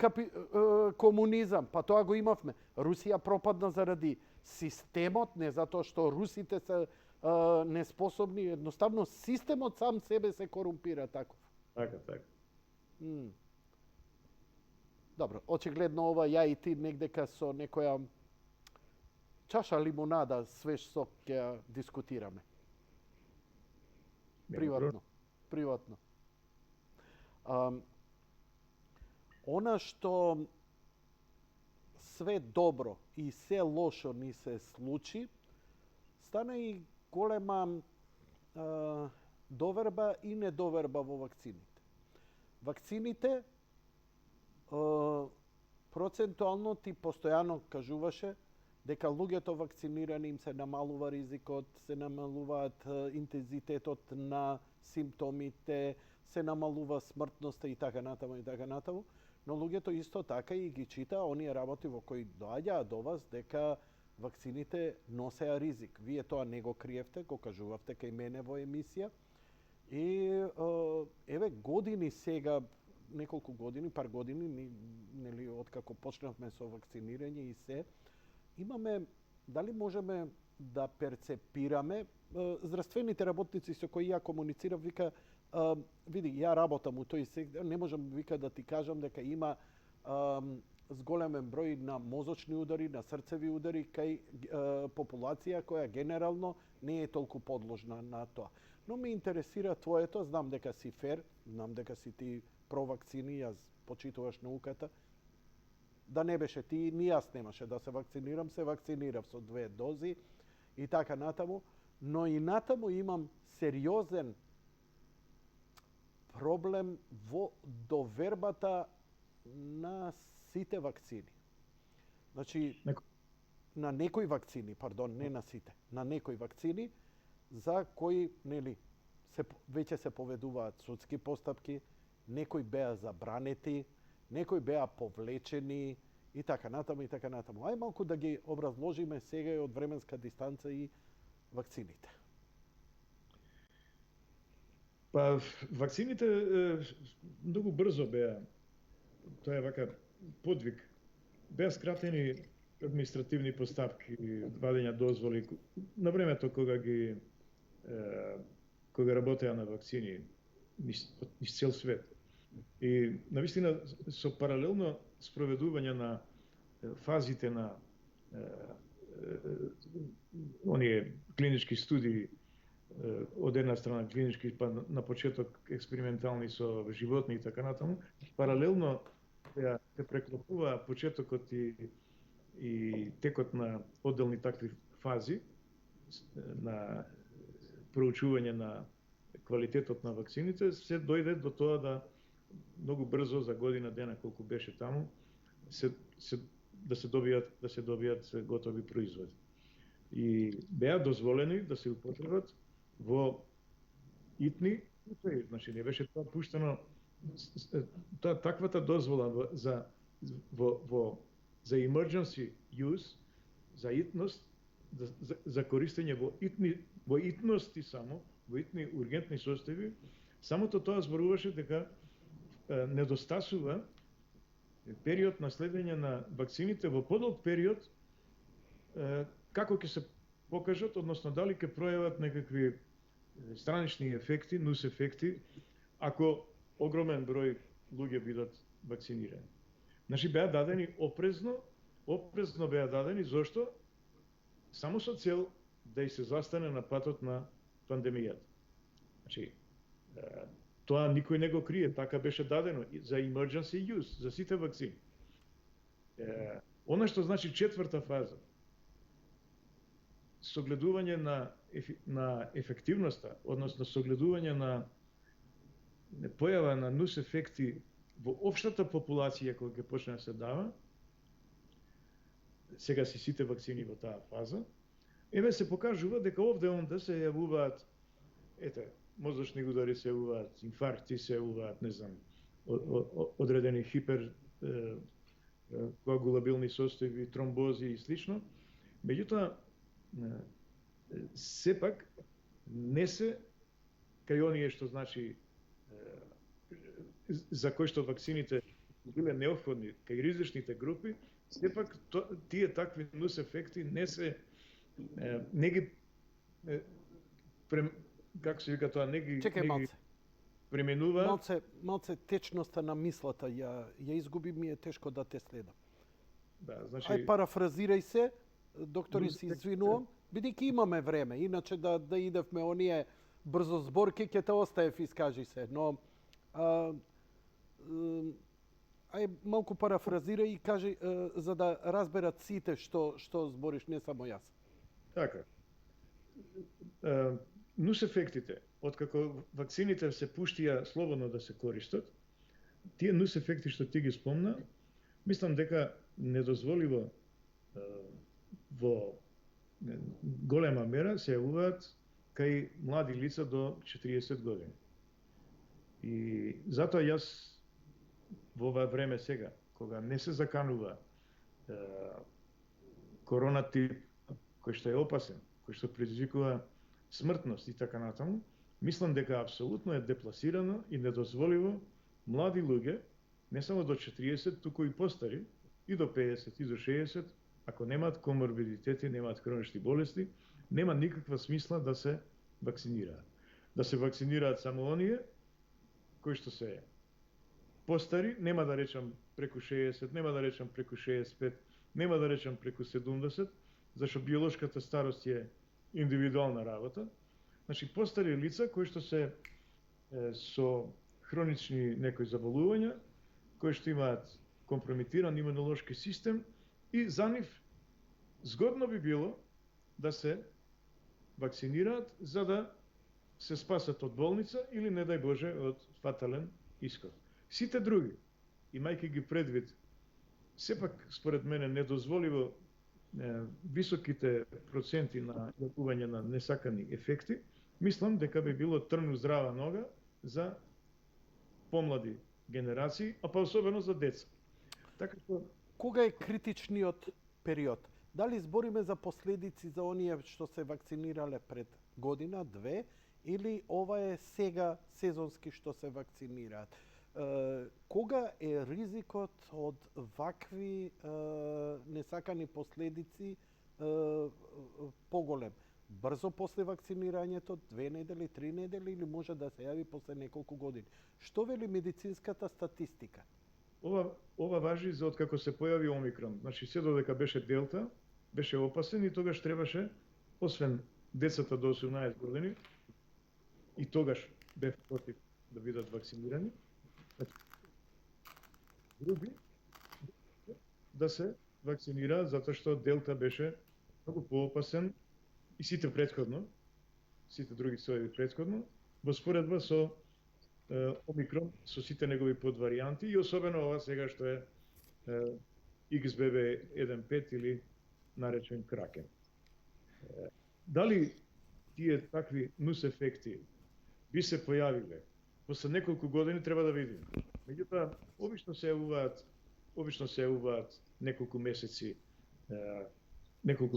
Speaker 1: комунизам, па тоа го имавме. Русија пропадна заради системот, не затоа што русите се неспособни, едноставно системот сам себе се корумпира таков.
Speaker 2: Така.
Speaker 1: Добро, очигледно ова ја и ти негдека со некоја чаша лимонада свеж сок ќе дискутираме. Приватно. Она што све добро и се лошо ни се случи, стана и голема доверба и недоверба во вакцините. Вакцините, процентуално ти постојано кажуваше дека луѓето вакцинирани им се намалува ризикот, се намалуваат интензитетот на симптомите, се намалува смртноста и така натаму, но луѓето исто така и ги читаа оние работи во кои доаѓаа до вас дека вакцините носеа ризик. Вие тоа не го криевте, го кажувавте кај мене во емисија. И еве години сега, неколку години, пар години, нели, откако почнавме со вакцинирање и се, имаме, дали можеме да перцепираме, здравствените работници со кои ја комуницирав, вика, види, ја работам у тој сектор, не можам, вика, да ти кажам дека има зголемен број на мозочни удари, на срцеви удари кај популација која генерално не е толку подложна на тоа. Но ме интересира твоето, знам дека си фер, знам дека си ти провакцини, јас почитуваш науката. Да не беше ти, ни јас немаше да се вакцинирам, се вакцинирав со 2 дози и така натаму, но и натаму имам сериозен проблем во довербата на сите вакцини. Значи, на некои вакцини, пардон, не на сите, на некои вакцини, за кои, нели, веќе се поведуваат судски постапки, некои беа забранети, некои беа повлечени и така натаму. Ај малку да ги образложиме сега и од временска дистанца и вакцините.
Speaker 2: Па, вакцините многу брзо беа, тоа е вака подвиг. Беа скратени административни поставки, вадење дозволи на времето кога работеа на вакцини низ цел свет. И навистина со паралелно спроведување на фазите на оние клинички студии, од една страна клинички, па на почеток експериментални со животни и така натаму, паралелно се преклопува почетокот и текот на одделни такви фази на проучување на квалитетот на вакцините, се дојде до тоа да многу брзо, за година дена колку беше таму, да се добијат готови производи. И беа дозволени да се употребат во итни случаи. Значи не беше тоа пуштено, таквата дозвола за emergency use, за итност, за користење во итности само, во итни ургентни состојби, самото тоа зборуваше дека недостасува период на следење на вакцините во подолг период, како ќе се покажат, односно дали ќе пројават некакви странични ефекти, нус ефекти, ако огромен број луѓе бидат вакцинирани. Значи беа дадени опрезно беа дадени, зошто? Само со цел да и се застане на патот на пандемијата. Значи, тоа никој не го крие, така беше дадено за emergency use, за сите вакцини. Она што значи четврта фаза, согледување на ефективноста, односно согледување на појава на нус ефекти во општата популација која ќе почне да се дава, сега си сите вакцини во таа фаза, се покажува дека овде онде се јавуваат, мозочни удари се јавуваат, инфаркти се јавуваат, не знам, одредени коагулабилни состојби, тромбози и слично. Меѓутоа, сепак не се кај оние што значи за кои што вакцините биле неопходни, кај ризичните групи, сепак тие такви нус ефекти не ги како се вика тоа, не ги пременува.
Speaker 1: Малце течноста на мислата ја изгуби, ми е тешко да те следам.
Speaker 2: Да, значи...
Speaker 1: Ај парафразирај се, доктори, се извинувам, бидејќи имаме време, иначе да идевме оние брзо зборки, ќе те оставев, искажи се, но ај малку парафразирај и кажи за да разберат сите што збориш, не само јас.
Speaker 2: Така. Нус ефектите, откако вакцините се пуштија слободно да се користат, тие нус ефекти што ти ги спомна, мислам дека недозволиво во голема мера се јавуваат кај млади лица до 40 години. И затоа јас во ова време сега, кога не се заканува коронатип кој што е опасен, кој што предизвикува смртност и така натаму, мислам дека апсолутно е депласирано и недозволиво млади луѓе, не само до 40, туку и постари, и до 50, и до 60, ако немаат коморбидитети, немаат хронични болести, нема никаква смисла да се вакцинираат. Да се вакцинираат само оние кои што се постари, нема да речам преку 60, нема да речам преку 65, нема да речам преку 70, зашто биолошката старост е индивидуална работа. Значи, постари лица кои што се со хронични некои заболувања, кои што имаат компрометиран имунолошки систем и за нив згодно би било да се вакцинираат за да се спасат од болница или, не дај Боже, од фатален исход. Сите други, имајќи ги предвид, сепак, според мене, недозволиво високите проценти на јавување на несакани ефекти, мислам дека би било трн у здрава нога за помлади генерации, а па особено за деца. Така што...
Speaker 1: Кога е критичниот период? Дали збориме за последици за оние што се вакцинирале пред година, две, или ова е сега сезонски што се вакцинираат? Кога е ризикот од вакви несакани последици поголем? Брзо после вакцинирањето, 2 недели, 3 недели или може да се јави после неколку години? Што вели медицинската статистика?
Speaker 2: Ова важи за откако се појави Омикрон. Значи, се додека беше Делта, беше опасен и тогаш требаше, освен децата до 18 години, и тогаш бев против да бидат вакцинирани, други да се вакцинираат затоа што Делта беше многу поопасен и сите други соеви предходно, во споредба со Омикрон, со сите негови подваријанти и особено ова сега што е XBB.1.5 или наречен Кракен. Дали тие такви нус ефекти би се појавиле после неколку години, треба да видиме. Меѓутоа, обично се јавуваат неколку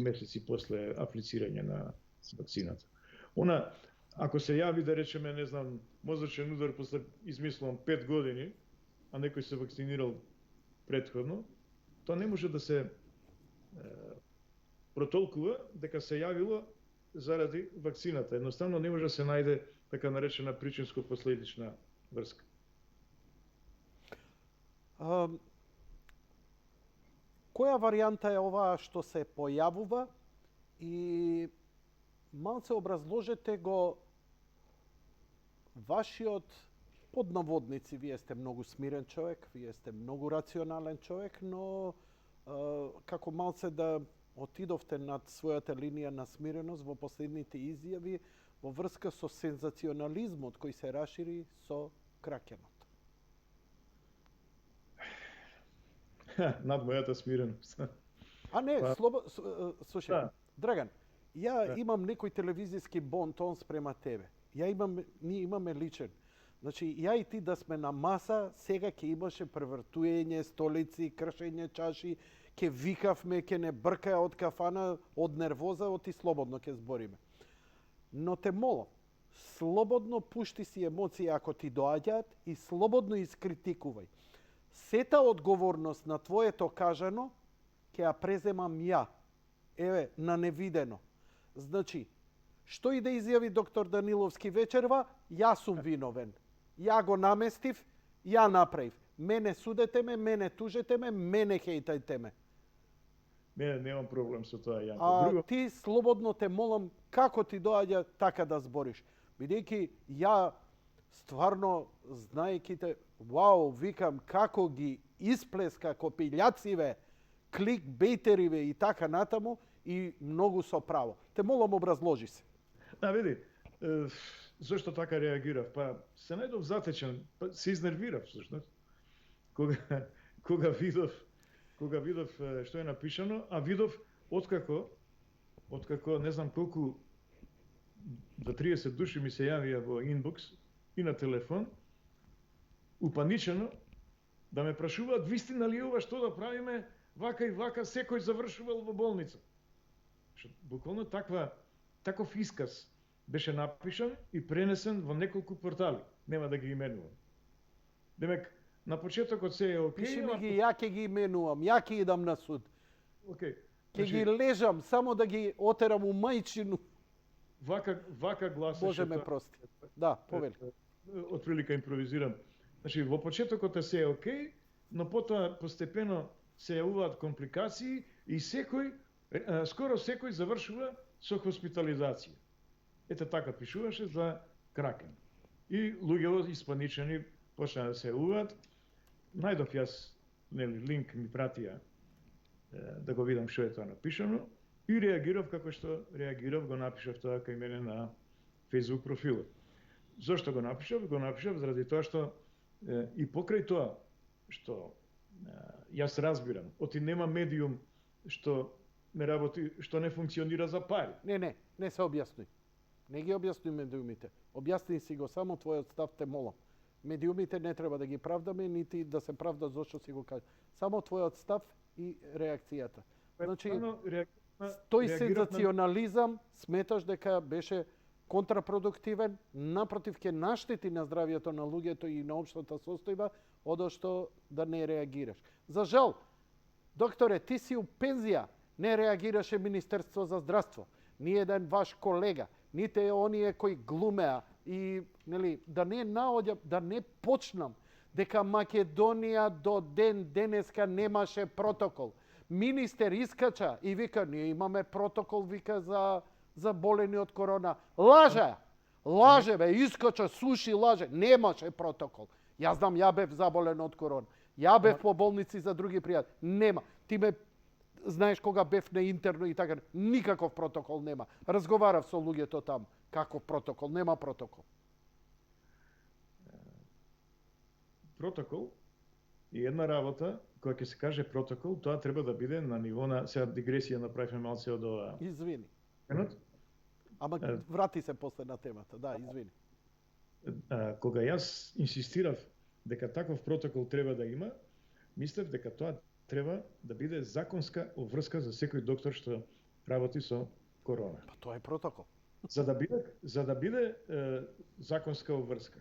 Speaker 2: месеци после аплицирање на вакцината. Ако се јави, да речеме, не знам, мозочен удар после, измислувам, 5 години, а некој се вакцинирал предходно, тоа не може да се протолкува дека се јавило заради вакцината. Едноставно не може да се најде така наречена причинско-последична врска.
Speaker 1: Која варијанта е оваа што се појавува и малце образложете го вашиот, под наводници, вие сте многу смирен човек, вие сте многу рационален човек, но како малце да отидовте над својата линија на смиреност во последните изјави во врска со сензационализмот кој се рашири со кракенот.
Speaker 2: Над мојата смиреност.
Speaker 1: А не, слушај,
Speaker 2: Да.
Speaker 1: Драган, имам некој телевизиски бон-тон спрема тебе. Ние имаме личен. Значи, ја и ти да сме на маса, сега ќе имаше превртуење, столици, кршење чаши, ќе викавме, ќе не бркаја од кафана, од нервоза, оти слободно ќе збориме. Но те молам, слободно пушти си емоции ако ти доаѓаат и слободно искритикувај. Сета одговорност на твоето кажано ќе ја преземам ја. Еве, на невидено. Значи, што и да изјави доктор Даниловски вечерва, јас сум виновен. Ја го наместив, ја направив. Мене судете ме, мене тужете ме, мене хејтајте ме.
Speaker 2: Не, немам проблем со тоа, Јанко.
Speaker 1: А ти слободно те молам, како ти доаѓа така да збориш. Бидејќи ја стварно, знаејќи те, вау, викам како ги исплеска копилјациве, кликбејтериве и така натаму, и многу со право. Те молам, образложи се.
Speaker 2: Да, види, зошто така реагирав? Па се најдов затечен, се изнервирав всушност. Кога видов што е напишано, а видов откако не знам колку до 30 души ми се јавија во инбокс и на телефон, упаничено, да ме прашуваат вистина ли ова што да правиме, вака и вака, секој завршувал во болница. Буквално таков исказ беше напишан и пренесен во неколку портали. Нема да ги именувам. Демек, на почетокот се е окей.
Speaker 1: Пиши ми ги, ја ќе ги именувам, ја ќе идам на суд.
Speaker 2: Окей.
Speaker 1: Ќе ги лежам, само да ги отерам у мајчину.
Speaker 2: Вака гласеше.
Speaker 1: Боже ме прости. Да, повели.
Speaker 2: Отприлика импровизирам. Значи, во почетокот се е окей, но потоа постепено се јавуваат компликации и скоро секој завршува со хоспитализација. Ете така пишуваше за Кракен. И луѓето испаничани почнаа да се јавуваат. Најдов јас, линк ми пратија да го видам што е тоа напишано и реагирав како што реагирав, го напишав тоа кај мене на Facebook профилот. Зошто го напишав? Го напишав заради тоа што и покрај тоа што јас разбирам, оти нема медиум што не работи, што не функционира за пари.
Speaker 1: Не се објаснуј. Не ги објаснуј медиумите. Објасни си го само твојот став, те молам. Медиумите не треба да ги правдаме, нити да се правда зошто си го кажа. Само твојот став и реакцијата. Значи, тој сензационализам сметаш дека беше контрапродуктивен, напротив ќе наштети на здравјето на луѓето и на општата состојба, одошто да не реагираш. За жал, докторе, ти си у пензија, не реагираше Министерство за здравство, ни еден ваш колега, ните оние кои глумеа и нели да не наоѓам, да не почнам дека Македонија до ден денеска немаше протокол. Министер искача и вика, ние имаме протокол, вика, за болени од корона. Лаже! Лаже, бе, искача, суши, лаже. Немаше протокол. Јас знам, ја бев заболен од корона. Ја бев по болници за други пријатели. Нема. Ти ме знаеш кога бев на интерно и така. Никаков протокол нема. Разговарав со луѓето таму. Каков протокол? Нема протокол.
Speaker 2: Протокол и една работа, која ќе се каже протокол, тоа треба да биде на ниво на... Сега дигресија направивме малце од ова...
Speaker 1: Извини. Ама врати се после на темата. Да, извини.
Speaker 2: Кога јас инсистирав дека таков протокол треба да има, мислев дека тоа треба да биде законска обврска за секој доктор што работи со корона.
Speaker 1: Па тоа е протокол.
Speaker 2: За да биде законска обврска.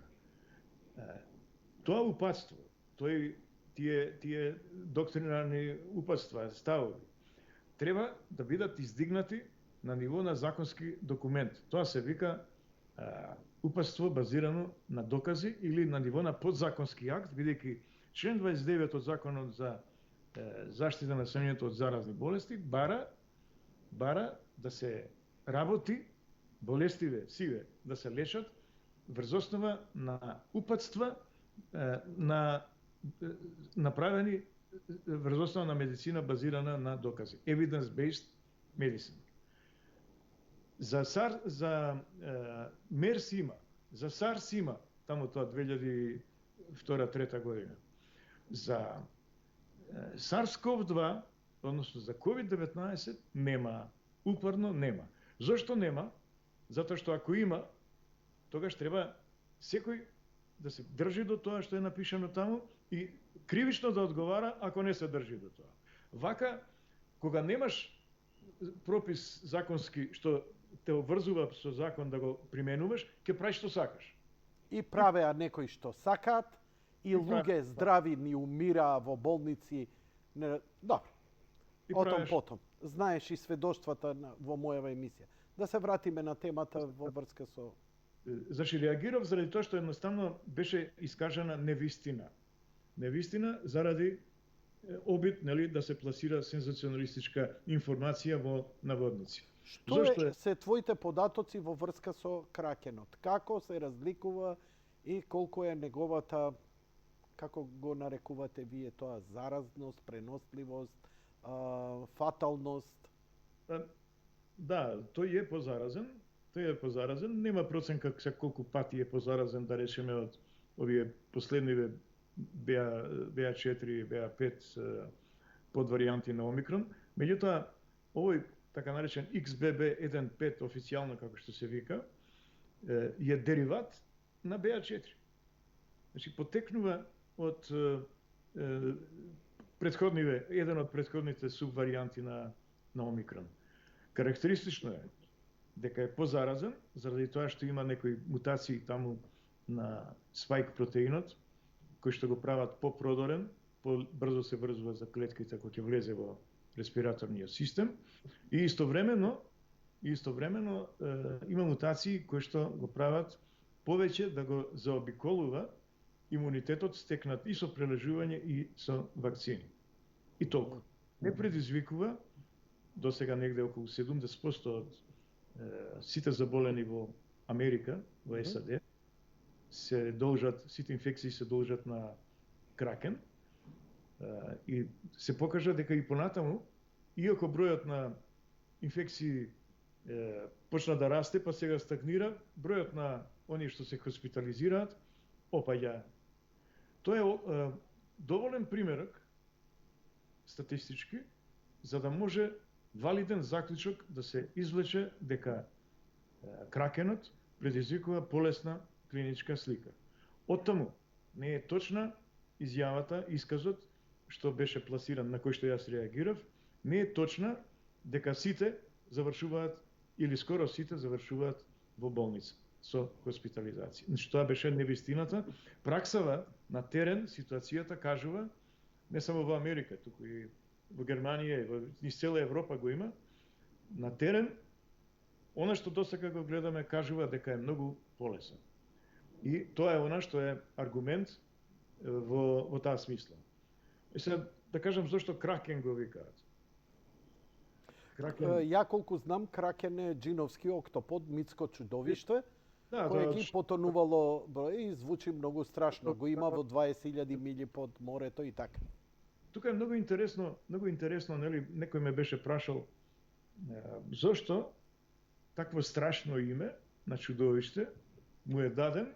Speaker 2: Тоа упатство, тие доктринарни упатства, ставови, треба да бидат издигнати на ниво на законски документ. Тоа се вика упатство базирано на докази или на ниво на подзаконски акт, бидејќи член 29 од Законот за заштита на населението од заразни болести бара да се работи болестиве сиве да се лечат врз основа на упатства направени врз основа на медицина базирана на докази. Evidence-based medicine. За МЕРС има, за САРС има, таму тоа 2002-2003 година. За SARS-CoV-2, односно за COVID-19, нема. Упорно нема. Зошто нема? Затоа што ако има, тогаш треба секој да се држи до тоа што е напишано таму и кривично да одговара ако не се држи до тоа. Вака, кога немаш пропис законски што те обврзува со закон да го применуваш, ќе правиш што сакаш.
Speaker 1: И правеа некои што сакаат, и луѓе здрави ни умираа во болници. Добро. Отом потом. Знаеш и сведоштвата во мојава емисија. Да се вратиме на темата во врска со...
Speaker 2: Значи, реагирав заради тоа што едноставно беше искажана невистина. Невистина заради обид, нели, да се пласира сензационалистичка информација во наводници.
Speaker 1: Што се твоите податоци во врска со кракенот? Како се разликува и колку е неговата, како го нарекувате вие тоа, заразност, преносливост, фаталност?
Speaker 2: Да, тој е позаразен. Нема проценка колку пати е позаразен, да речеме, од овие последниве BA4 и BA5 подваријанти на Омикрон. Меѓутоа, овој така наречен XBB1.5 официјално, како што се вика, е дериват на BA4. Значи, потекнува од еден од претходните субваријанти на Омикрон. Карактеристично е дека е позаразен, заради тоа што има некои мутации таму на спајк протеинот, кои што го прават попродорен, побрзо се врзува за клетките кои ќе влезе во респираторниот систем, и истовремено има мутации кои што го прават повеќе да го заобиколува имунитетот стекнат и со прележување и со вакцини. И толку. Не предизвикува, до сега негде околу 70% од сите заболени во Америка, во САД, сите инфекции се должат на кракен, и се покажа дека и понатаму, иако бројот на инфекции почна да расте, па сега стагнира, бројот на оние што се хоспитализираат опаѓа. Тоа е доволен примерок статистички за да може валиден заклучок да се извлече дека кракенот предизвикува полесна клиничка слика. Оттаму не е точна изјавата, исказот што беше пласиран, на кој што јас реагирав, не е точна дека сите завршуваат или скоро сите завршуваат во болница со хоспитализација. Значи тоа беше невистината. Праксава на терен ситуацијата кажува не само во Америка, туку и во Германија и во низ цела Европа го има. На терен она што досега го гледаме кажува дека е многу полесно. И тоа е она што е аргумент во таа смисла. И сега да кажам зошто Кракен го викаат.
Speaker 1: Ја колку знам, Кракен е джиновски октопод, митско чудовиште,
Speaker 2: Да,
Speaker 1: кое ги потонувало број и звучи многу страшно. Го има во 20.000 мили под морето и така.
Speaker 2: Тука е многу интересно, нели, некој ме беше прашал зошто такво страшно име на чудовиште му е даден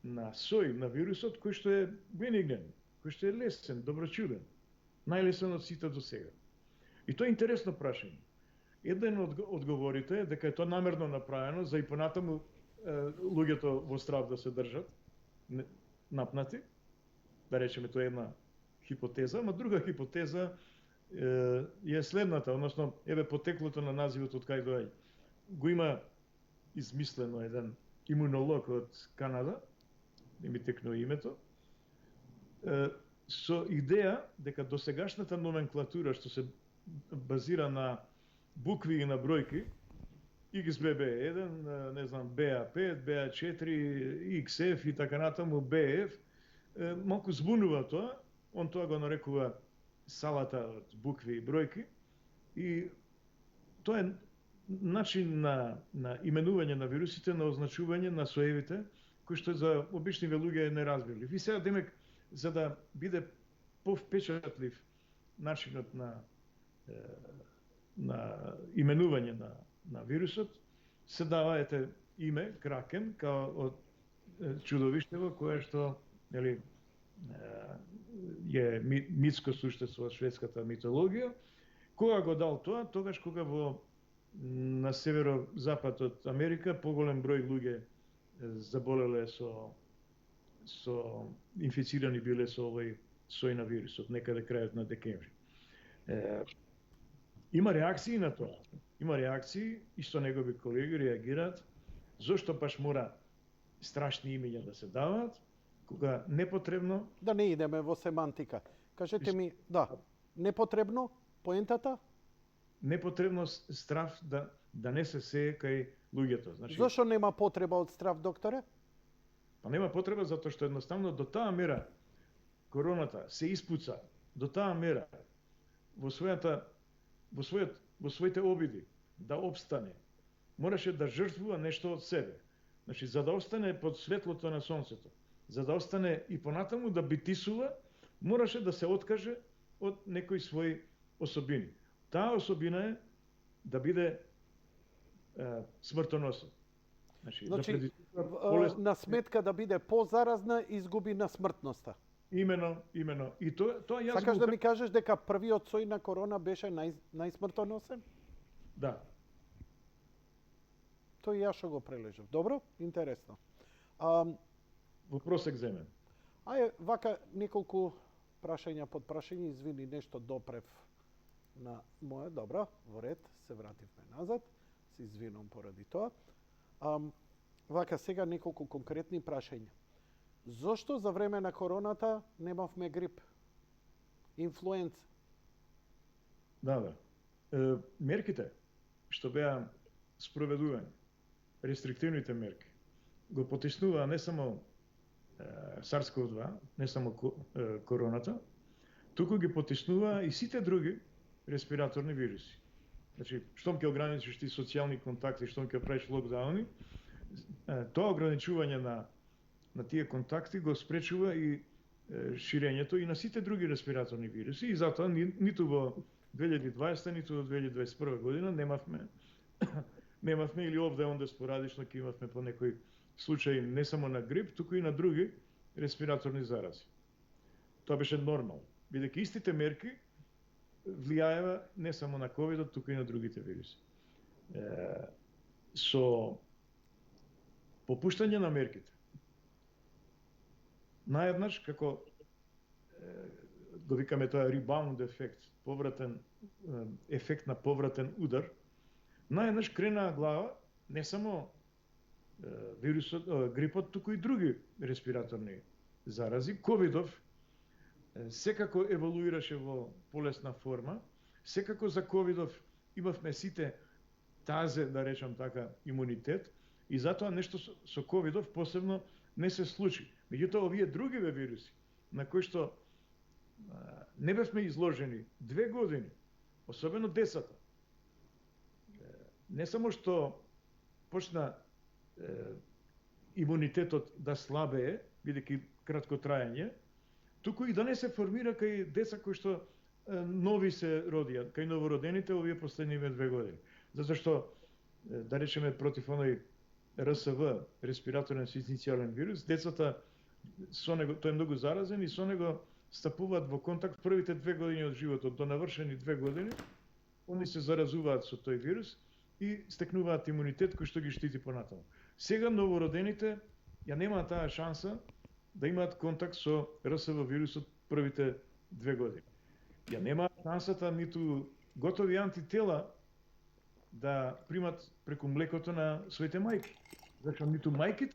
Speaker 2: на сој на вирусот кој што е бенигнен, кој што е лесен, доброчуден, најлесен од сите до сега. И тоа е интересно прашање. Еден од одговорите е дека е тоа намерно направено за и понатаму луѓето во страв да се држат напнати. Да речеме тоа е една хипотеза, ама друга хипотеза е следната, односно еве потеклото на називот од кај доаѓа. Го има измислено еден имунолог од Канада, не ми текнува името, со идеја дека досегашната номенклатура што се базира на букви и на бројки, XBB1, не знам, BA5, BA4, XF и така натаму, BF, малку збунува тоа, он тоа го нарекува салата од букви и бројки, и тоа е начин на именување на вирусите, на означување на соевите, кои што за обичниве луѓе е неразбирлив. И сега, демек, за да биде повпечатлив начинот на именување на вирусот, се дава име Кракен као од чудовиштево кое што нели е митско суштество од шведската митологија. Кога го дал тоа? Тогаш кога на северо-запад од Америка поголем број луѓе заболеле со инфицирани биле со овој сој на вирусот некаде крајот на декември. Има реакции на тоа. Има реакции, исто негови колеги реагираат. Зошто баш мора страшни имиња да се даваат, кога непотребно...
Speaker 1: Да не идеме во семантика. Кажете ми, да, непотребно, поентата?
Speaker 2: Непотребно страв да не се сее кај луѓето. Значи,
Speaker 1: зошто нема потреба од страв, докторе?
Speaker 2: Па нема потреба затоа што едноставно до таа мера короната се испуца, до таа мера во своите обиди да обстане, мораше да жртвува нешто од себе. Значи, за да остане под светлото на сонцето, за да остане и понатаму да битисува, мораше да се откаже од некои своји особини. Таа особина е да биде смртоносен.
Speaker 1: Значи на сметка да биде позаразна, изгуби на смртноста.
Speaker 2: Имено. И тоа јас
Speaker 1: Сакаш да ми кажеш дека првиот сој на корона беше најсмртоносен?
Speaker 2: Да.
Speaker 1: Тој јас што го прележав. Добро, интересно.
Speaker 2: Во просек земен.
Speaker 1: Вака неколку прашања под прашање, извини, нешто допрев на моја, добро, во ред, се вративме назад, се извинувам поради тоа. Вака сега неколку конкретни прашања. Зошто за време на короната немавме грип? Инфлуенца?
Speaker 2: Да. Мерките што беа спроведувани, рестриктивните мерки, го потиснуваа не само SARS-CoV-2, не само короната, туку ги потиснуваа и сите други респираторни вируси. Значи, штом ќе ограничиш ти социјални контакти, штом ќе правиш локдауни, тоа ограничување на тие контакти го спречува и ширењето и на сите други респираторни вируси, и затоа ниту во 2020, ниту во 2021 година немавме или овде онде спорадично ќе имавме по некој случај не само на грип, туку и на други респираторни зарази. Тоа беше нормално, бидејќи истите мерки влијаева не само на ковидот, туку и на другите вируси. Со попуштање на мерките, наеднаш, како го викаме тоа ребаунд ефект, ефект на повратен удар, наеднаш кренаа глава не само вирусот, грипот, туку и други респираторни зарази. Ковидов секако еволуираше во полесна форма. Секако за ковидов имавме сите тазе, да речам така, имунитет, и затоа нешто со ковидов посебно не се случи. Меѓутоа, овие другиве вируси, на кои што не бевме изложени 2 години, особено децата, не само што почна имунитетот да слабее, бидејќи кратко траење, туку и да не се формира кај деца кои што нови се родија, кај новородените овие последниве 2 години. Затоа што, да речеме, против оној РСВ, респираторен синцицијален вирус, децата со него, тој е многу заразен и со него стапуваат во контакт првите 2 години од животот, до навршени 2 години, они се заразуваат со тој вирус и стекнуваат имунитет кој што ги штити понатаму. Сега новородените ја немаат таа шанса да имаат контакт со РСВ вирусот првите 2 години. Ја немаат шансата ниту готови антитела да примат преку млекото на своите мајки. Зашто ниту мајките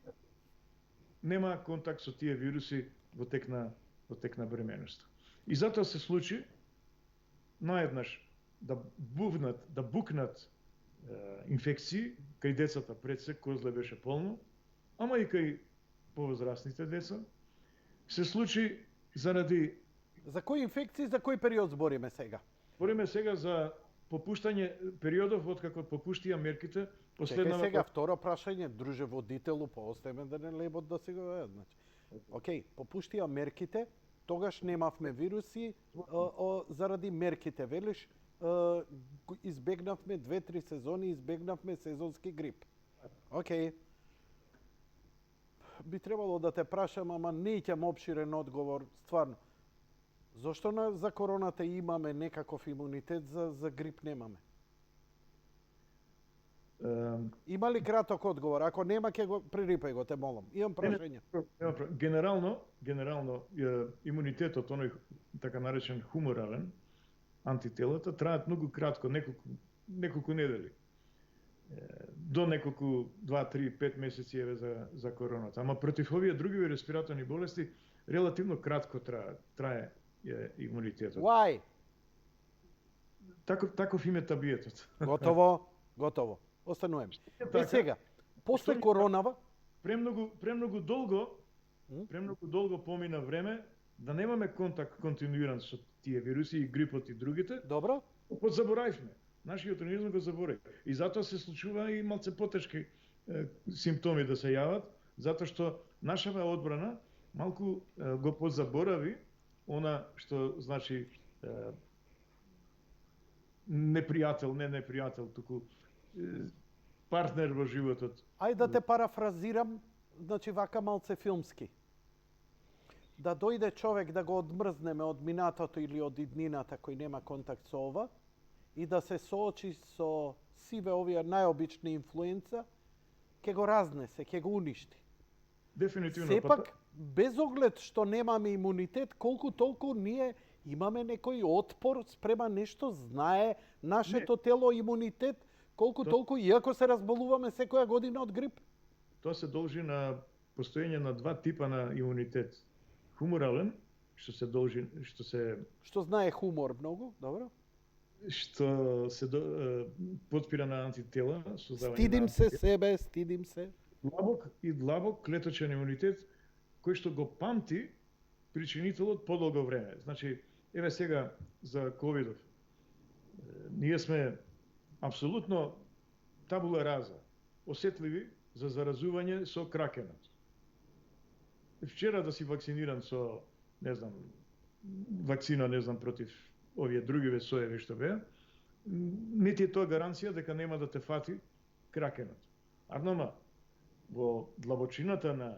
Speaker 2: нема контакт со тие вируси во тек на бременоста. И затоа се случи наеднаш да букнат инфекции кај децата пред се, Козле беше полно, ама и кај повозрастните деца. Се случи заради...
Speaker 1: За кои инфекции, за кој период збориме сега?
Speaker 2: Збориме сега за попуштање периодов откако попуштија мерките.
Speaker 1: Чекај сега, второ прашање, друже водителу, поостајме да не лебот да се го веат. Значи. Океј, попуштија мерките, тогаш немавме вируси заради мерките. Велиш, избегнавме 2-3 сезони, избегнавме сезонски грип. Океј. Би требало да те прашам, ама не ќе обширен одговор, стварно. Зошто за короната имаме некаков имунитет, за грип немаме? Има ли краток одговор? Ако нема, ќе го пририпај го, те молам. Имам прашање.
Speaker 2: Генерално, имунитетот, оној така наречен хуморален, антителата, траат многу кратко, неколку недели. До неколку 2, 3, 5 месеци еве за короната. Ама против овие други респираторни болести релативно кратко трае имунитетот.
Speaker 1: Why?
Speaker 2: Таков им е табиетот.
Speaker 1: Готово. Остануваме. И сега, после коронава...
Speaker 2: Премногу долго помина време да немаме контакт континуиран со тие вируси и грипот и другите.
Speaker 1: Добро.
Speaker 2: Заборавивме. Нашиот организм го заборави. И затоа се случува и малце потешки симптоми да се јават, затоа што нашава одбрана малку го позаборави она што значи непријател, не непријател, туку партнер во животот.
Speaker 1: Ајде да те парафразирам, значи вака малце филмски. Да дојде човек да го одмрзнеме од минатото или од иднината кој нема контакт со ова и да се соочи со сиве овие најобични инфлуенца, ќе го разнесе, ќе го уништи.
Speaker 2: Дефинитивно.
Speaker 1: Сепак, без оглед што немаме имунитет, колку толку ние имаме некој отпор спрема нешто, знае нашето тело имунитет, колку толку, иако се разболуваме секоја година од грип?
Speaker 2: Тоа се должи на постоење на 2 типа на имунитет. Хуморален,
Speaker 1: Што знае хумор многу, добро?
Speaker 2: Што се подпира на антитела,
Speaker 1: Стидим се себе, стидим се.
Speaker 2: Длабок клеточен имунитет кој што го памти причинителот подолго време. Значи, еве сега за ковидов. Ние сме апсолутно табула раза, осетливи за заразување со кракенот. Вчера да си вакциниран со, вакцина, против овие другиве соеви што беа, не ти е тоа гаранција дека нема да те фати кракенот. Арнома, во длабочината на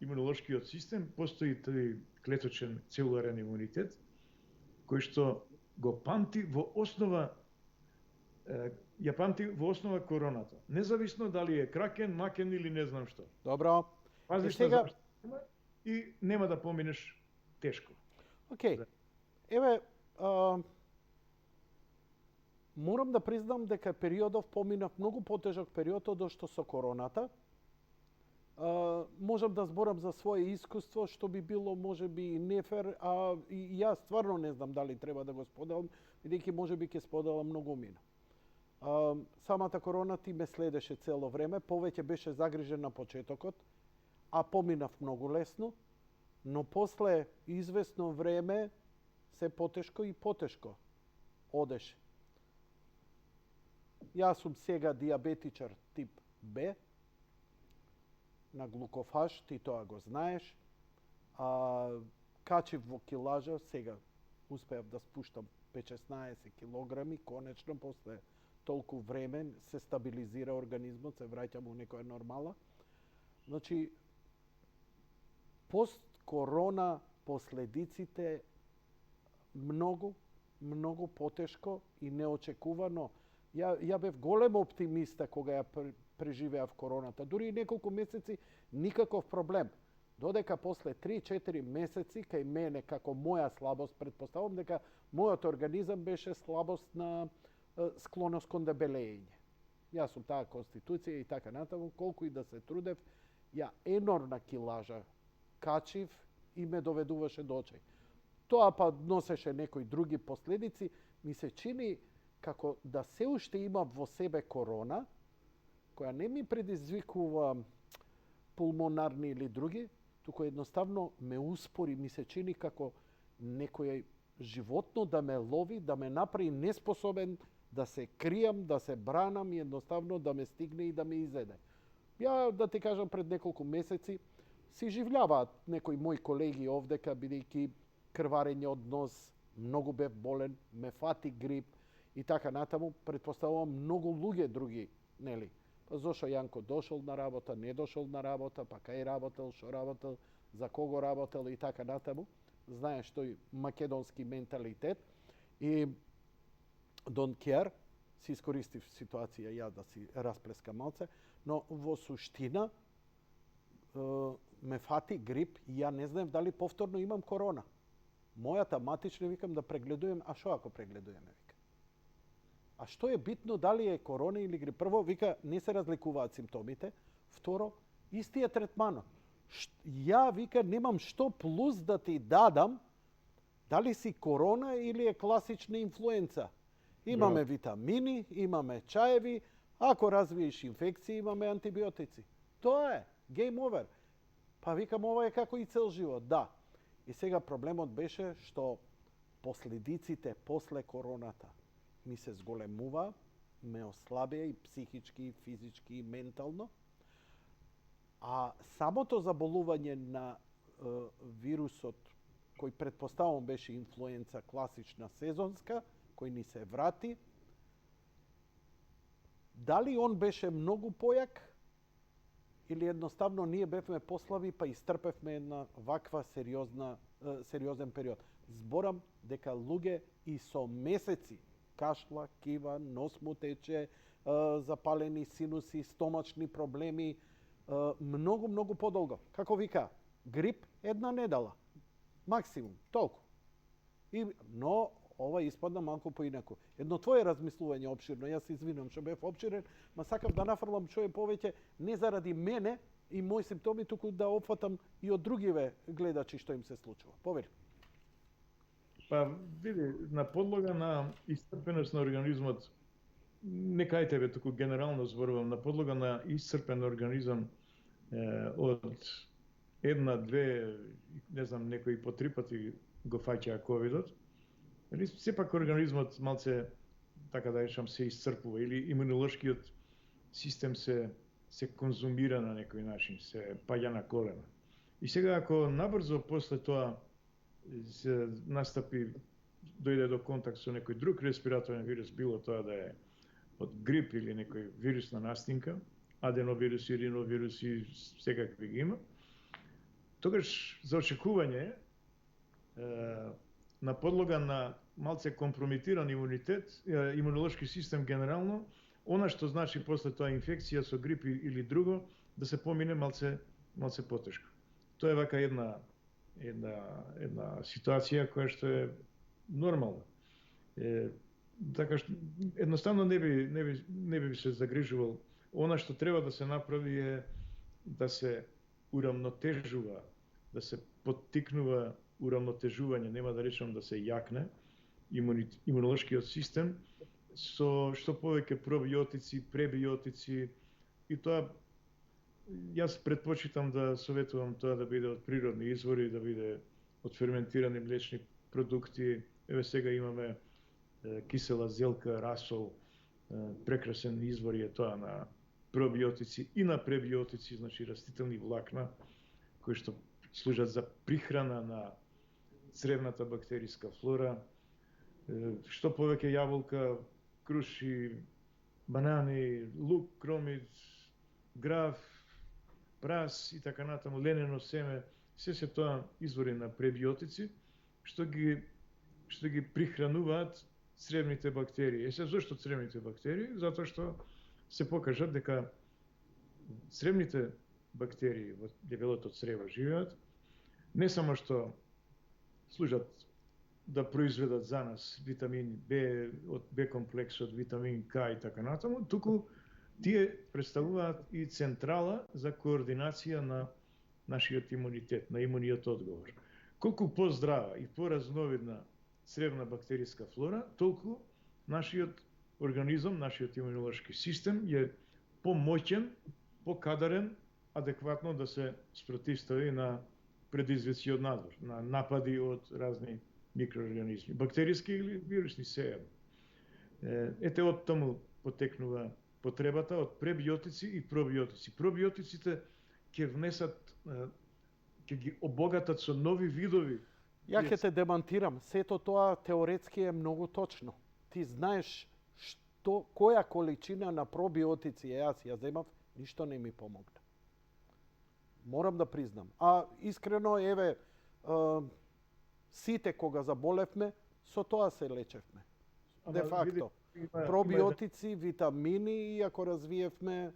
Speaker 2: имунолошкиот систем постои тој клеточен целуларен имунитет, кој што го памти во основа короната. Независно дали е кракен, макен или не знам што.
Speaker 1: Добро.
Speaker 2: Пази
Speaker 1: сега
Speaker 2: и нема да поминеш тешко.
Speaker 1: Океј. Еве, морам да признам дека периодов поминав многу потежок период од што со короната. Можам да зборам за свое искуство, што би било можеби нефер, а и јас стварно не знам дали треба да го споделам, бидејќи можеби ќе споделам многу мина. Самата корона ти ме следеше цело време, повеќе беше загрижен на почетокот, а поминав многу лесно, но после известно време се потешко и потешко одеше. Јас сум сега диабетичар тип Б, на глукофаж, ти тоа го знаеш. Качив во килажа, сега успеав да спуштам 5-16 килограми, конечно, после толку време се стабилизира организмот, се враќам у некоја нормала. Значи, пост-корона последиците многу потешко и неочекувано. Ја бев голем оптимиста кога ја преживеав короната. Дури и неколку месеци никаков проблем. Додека после 3-4 месеци кај мене како моја слабост, предпоставам дека мојот организам беше слабост на склоност кон дебелење. Јас сум таа конституција и така натаму, колку и да се трудев, ја енорна килажа качив и ме доведуваше до очај. Тоа па носеше некои други последици, ми се чини како да се уште има во себе корона, која не ми предизвикува пулмонарни или други, туку едноставно ме успори, ми се чини како некој животно да ме лови, да ме направи неспособен да се кријам, да се бранам и едноставно да ме стигне и да ме изеде. Ја, да ти кажам, пред неколку месеци си живljаваат некои мои колеги овдека, бидејќи крварење од нос, многу бев болен, ме фати грип и така натаму. Предпоставувам многу луѓе други, нели? Зошо Јанко дошол на работа, не дошол на работа, па кај работел, шо работел, за кого работел и така натаму. Знаеш тој македонски менталитет. И don't care, си искористив ситуација ја да си расплескам малце, но во суштина ме фати грип и ја не знам дали повторно имам корона. Мојата матична викам да прегледуjem, а шо ако прегледуеме, вика. А што е битно дали е корона или грип? Прво, вика, не се разликуваат симптомите. Второ, истиот третманот. Ја, вика, немам што плюс да ти дадам дали си корона или е класична инфлуенца. Имаме витамини, имаме чаеви, ако развиеш инфекција, имаме антибиотици. Тоа е, game over. Па викам, ова е како и цел живот, да. И сега проблемот беше што последиците после короната ми се зголемува, ме ослабеа и психички, и физички, и ментално. А самото заболување на вирусот, кој предпоставам беше инфлуенца класична сезонска, кој ни се врати, дали он беше многу појак, или едноставно ние бевме послаби па истрпевме една ваква сериозен период. Зборам дека луѓе и со месеци кашла, кива, нос му тече, запалени синуси, стомачни проблеми, многу подолго. Како вика, грип една недела, максимум, толку. Но ова испадна малку поинаку. Едно твое размислување опширно, јас се извинувам што бев опширен, ма сакам да нафрлам што е повеќе не заради мене и мои симптоми, туку да опфатам и од другиве гледачи што им се случува. Повели.
Speaker 2: Па, види, на подлога на исцрпеност на организмот, не кај тебе, туку генерално зборувам, на подлога на исцрпен организам од една, две, не знам, некои по 3 пати го фаќа ковидот, сепак организмот малце, така да речам, се исцрпува или имунолошкиот систем се конзумира на некој начин, се паѓа на колена. И сега ако набрзо после тоа се настапи, дојде до контакт со некој друг респираторен вирус, било тоа да е од грип или некој вирусна настинка, аденовируси, риновируси, секакви ги има, тогаш за очекување на подлога на малце компрометиран имунитет, имунолошки систем генерално, она што значи после тоа инфекција со грип или друго, да се помине малце потешко. Тоа е вака една ситуација која што е нормална. Така што едноставно не би се загрижувал. Она што треба да се направи е да се урамнотежува, да се поттикнува урамнотежување, нема да речам да се јакне, имунолошкиот систем, со што повеќе пробиотици, пребиотици, и тоа јас предпочитам да советувам тоа да биде од природни извори, да биде од ферментирани млечни продукти. Еве сега имаме кисела зелка, расол, прекрасен извор е тоа на пробиотици и на пребиотици, значи растителни влакна, кои што служат за прихрана на цревната бактериска флора. Што повеќе јаболка, круши, банани, лук, кромит, граф, прас и така натаму, ленено семе, се тоа извори на пребиотици, што ги прихрануваат цревните бактерии. Е се зошто цревните бактерии? Затоа што се покажат дека цревните бактерии во дебелото црево живеат, не само што служат да произведат за нас витамин Б, од Б комплексот, витамин К и така натаму, туку тие представуваат и централа за координација на нашиот имунитет, на имуниот одговор. Колку поздрава и поразновидна цревна бактериска флора, толку нашиот организам, нашиот имунолошки систем е помоќен, покадарен, адекватно да се спротивстави на предизвици од надвор, на напади од разни микроорганизми, бактериски или вирусни сеја. Ете од таму потекнува потребата од пребиотици и пробиотици. Пробиотиците ќе внесат, ќе ги обогатат со нови видови.
Speaker 1: Ја ќе те демантирам. Сето тоа теоретски е многу точно. Ти знаеш која количина на пробиотици јас ја земав, ништо не ми помогна. Морам да признам. А искрено, еве, сите кога заболевме, со тоа се лечевме. Де факто. Пробиотици, витамини, и ако развиевме,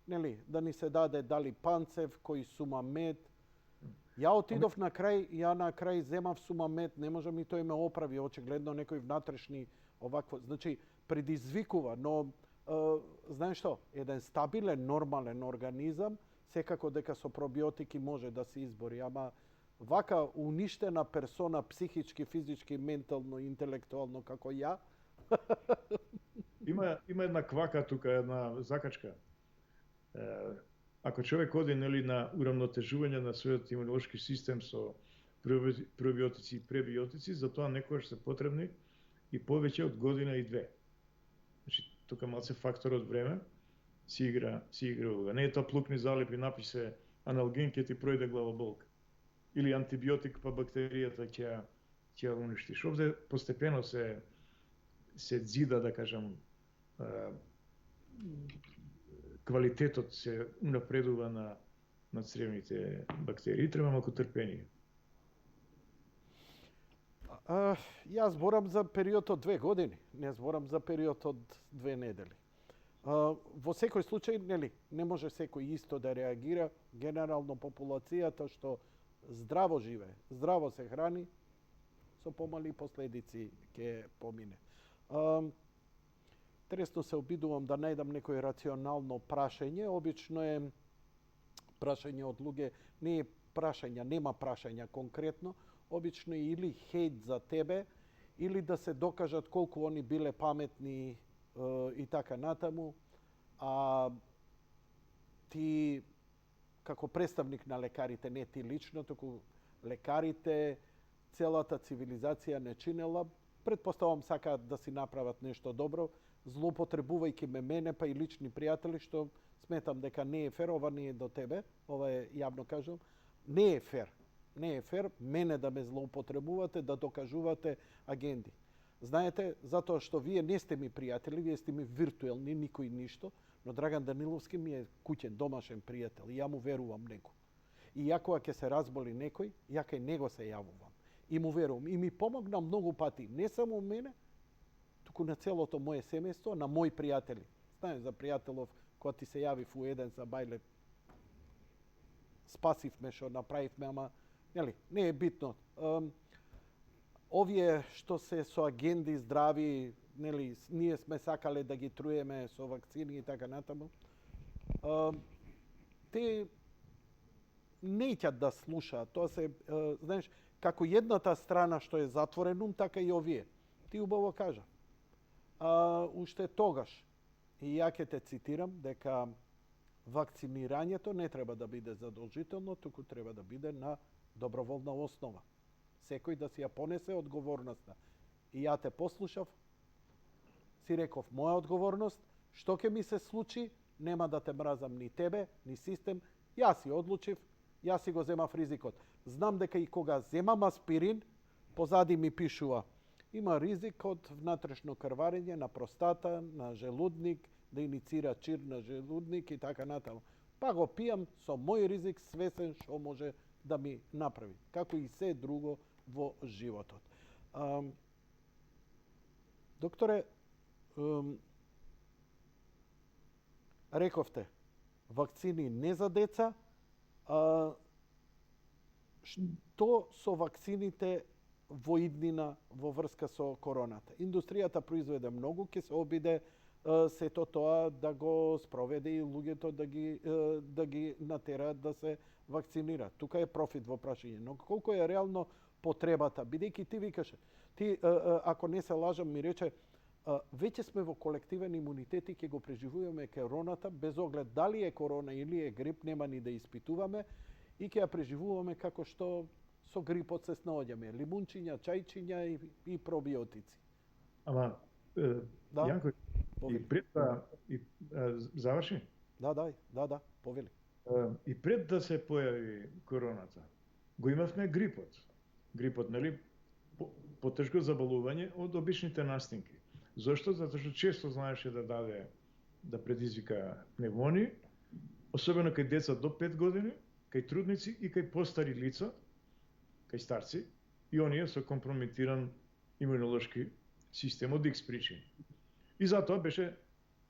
Speaker 1: нели, да ни се даде дали панцев, кој сумамед. Ја отидов на крај земав сумамед, не може ми тој ме оправи, очигледно некој внатрешни овакво, значи предизвикува, но знаеш што, еден стабилен, нормален организам, секако дека со пробиотики може да се избори, ама вака уништена персона психички, физички, ментално, интелектуално како ја.
Speaker 2: Има една квака тука, една закачка. Ако човек оди, нели, на урамнотежување на својот имунолошки систем со пробиотици и пребиотици, за тоа некогаш се потребни и повеќе од година и две. Значи, тука малце факторот време си игра улога. Не е тоа плукни залепи, напише аналген ќе ти пројде главоболка. Или антибиотик, па бактеријата ќе ја уништиш. Овде постепено се зида, да кажам, квалитетот се унапредува на цревните бактерии. Треба малку трпение.
Speaker 1: Јас зборам за период од 2 години, не зборам за период од 2 недели. Во секој случај, нели, не може секој исто да реагира. Генерално популацијата што здраво живее, здраво се храни, со помали последици ќе помине. Тресно се обидувам да најдам некој рационално прашање. Обично е прашање од луѓе, не е прашања, нема прашања конкретно, обично е или хејт за тебе, или да се докажат колку они биле паметни и така натаму. А ти, како представник на лекарите, не ти лично, току лекарите, целата цивилизација не чинела, предпоставам сакаат да си направат нешто добро, злоупотребувајќи мене, па и лични пријатели, што сметам дека не е фер, ова не е до тебе, ова е јавно кажувам, не е фер. Не е фер мене да ме злоупотребувате, да докажувате агенди. Знаете, затоа што вие не сте ми пријатели, вие сте ми виртуелни, никој ништо, но Драган Даниловски ми е куќен, домашен пријател и ја му верувам него. И ја кога ќе се разболи некој, ја кај него се јавувам. И му верувам. И ми помогна многу пати, не само мене, туку на целото моje семејство, на мои пријатели. Знаеш за пријателов, кога ти се јавив у еден за бајле, спасивме што направивме, ама нели, не е битно. Овие што се со агенди здрави, нели, ние сме сакале да ги труеме со вакцини и така натаму. те неќат да слушаат. Тоа се, знаеш, како едната страна што е затворен ум, така и овие. Ти убаво кажа. Уште тогаш, и ја ќе те цитирам, дека вакцинирањето не треба да биде задолжително, туку треба да биде на доброволна основа. Секој да си ја понесе одговорноста. И ја те послушав, си реков, моја одговорност, што ќе ми се случи, нема да те мразам ни тебе, ни систем, јас си одлучив, јас си го земав ризикот. Знам дека и кога земам аспирин, позади ми пишува, има ризик од внатрешно крварење на простата, на желудник, да иницира чир на желудник и така натаму. Па го пијам со мој ризик, свесен што може да ми направи, како и се друго во животот. Докторе, рековте, вакцини не за деца, што со вакцините во иднина во врска со короната? Индустријата произведе многу, ќе се обиде сето тоа да го спроведе и луѓето да ги натераат да се вакцинираат. Тука е профит во прашање, но колку е реално потребата? Бидејќи ти викаше, ти ако не се лажам ми рече, веќе сме во колективен имунитет и ќе го преживуваме короната без оглед дали е корона или е грип, нема ни да испитуваме и ќе ја преживуваме како што со грипот се снаоѓаме, лимунчиња, чајчиња и пробиотици.
Speaker 2: Ама,
Speaker 1: Да.
Speaker 2: Јанко, и пред да заврши?
Speaker 1: Да, повели.
Speaker 2: И пред да се појави короната, го имавме грипот. Грипот, нели, потешко заболување од обичните настинки. Зошто? Затоа што често знаеше да предизвика пневмонии, особено кај деца до 5 години, кај трудници и кај постари лица, кај старци, и оние со компрометиран имунолошки систем од X причини. И затоа беше,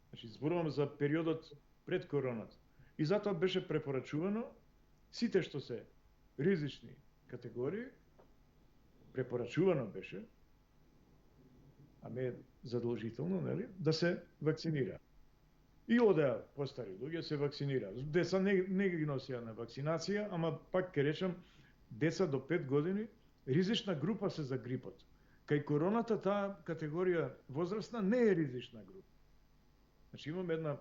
Speaker 2: значи зборувам за периодот пред короната, и затоа беше препорачувано сите што се ризични категории, препорачувано беше, а не задолжително, нели, да се вакцинира. И одеа постари луѓе се вакцинира. Деца не ги носија на вакцинација, ама пак ќе речам, деца до 5 години, ризична група се за грипот. Кај короната таа категорија возрастна не е ризична група. Значи имаме една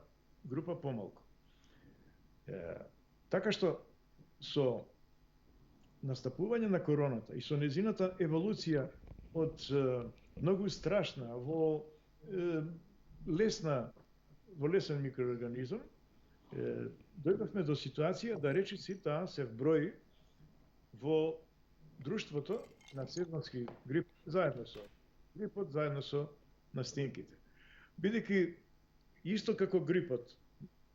Speaker 2: група помалку. Така што со настапување на короната и со незината еволуција од многу страшна во лесен микроорганизам, дојдовме до ситуација да речиси таа се вброи во друштвото на сезонски грип заедно со грипот, заедно со настинките. Бидејќи исто како грипот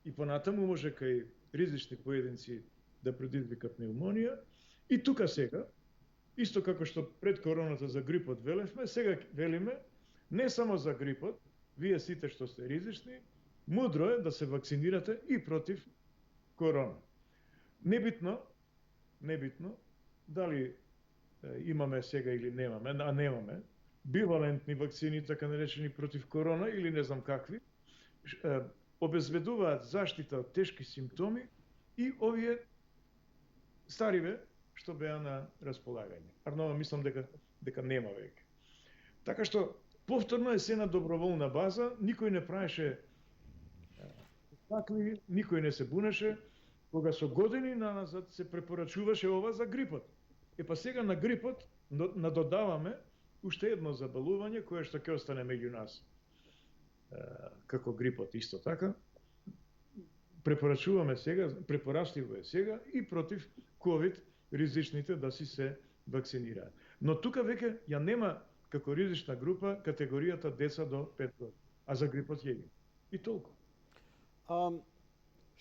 Speaker 2: и понатаму може кај ризични поединци да предизвика пневмонија, и тука сега, исто како што пред короната за грипот велевме, сега велиме не само за грипот, вие сите што сте ризични, мудро е да се вакцинирате и против корона. Небитно дали имаме сега или немаме, а немаме, бивалентни вакцини, така наречени против корона или не знам какви, обезбедуваат заштита од тешки симптоми и овие стариве што беа на располагање. Арнова мислам дека нема веќе. Така што повторно е се на доброволна база, никој не правеше такли, никој не се бунеше, кога со години наназад се препорачуваше ова за грипот. Па сега на грипот надодаваме уште едно заболување кое што ќе остане меѓу нас. Како грипот исто така. Препорачуваме сега, препорачливо е сега и против ковид ризичните да си се вакцинираат. Но тука веќе ја нема како ризична група категоријата деца до 5 години, а за грипот ја има. И толку.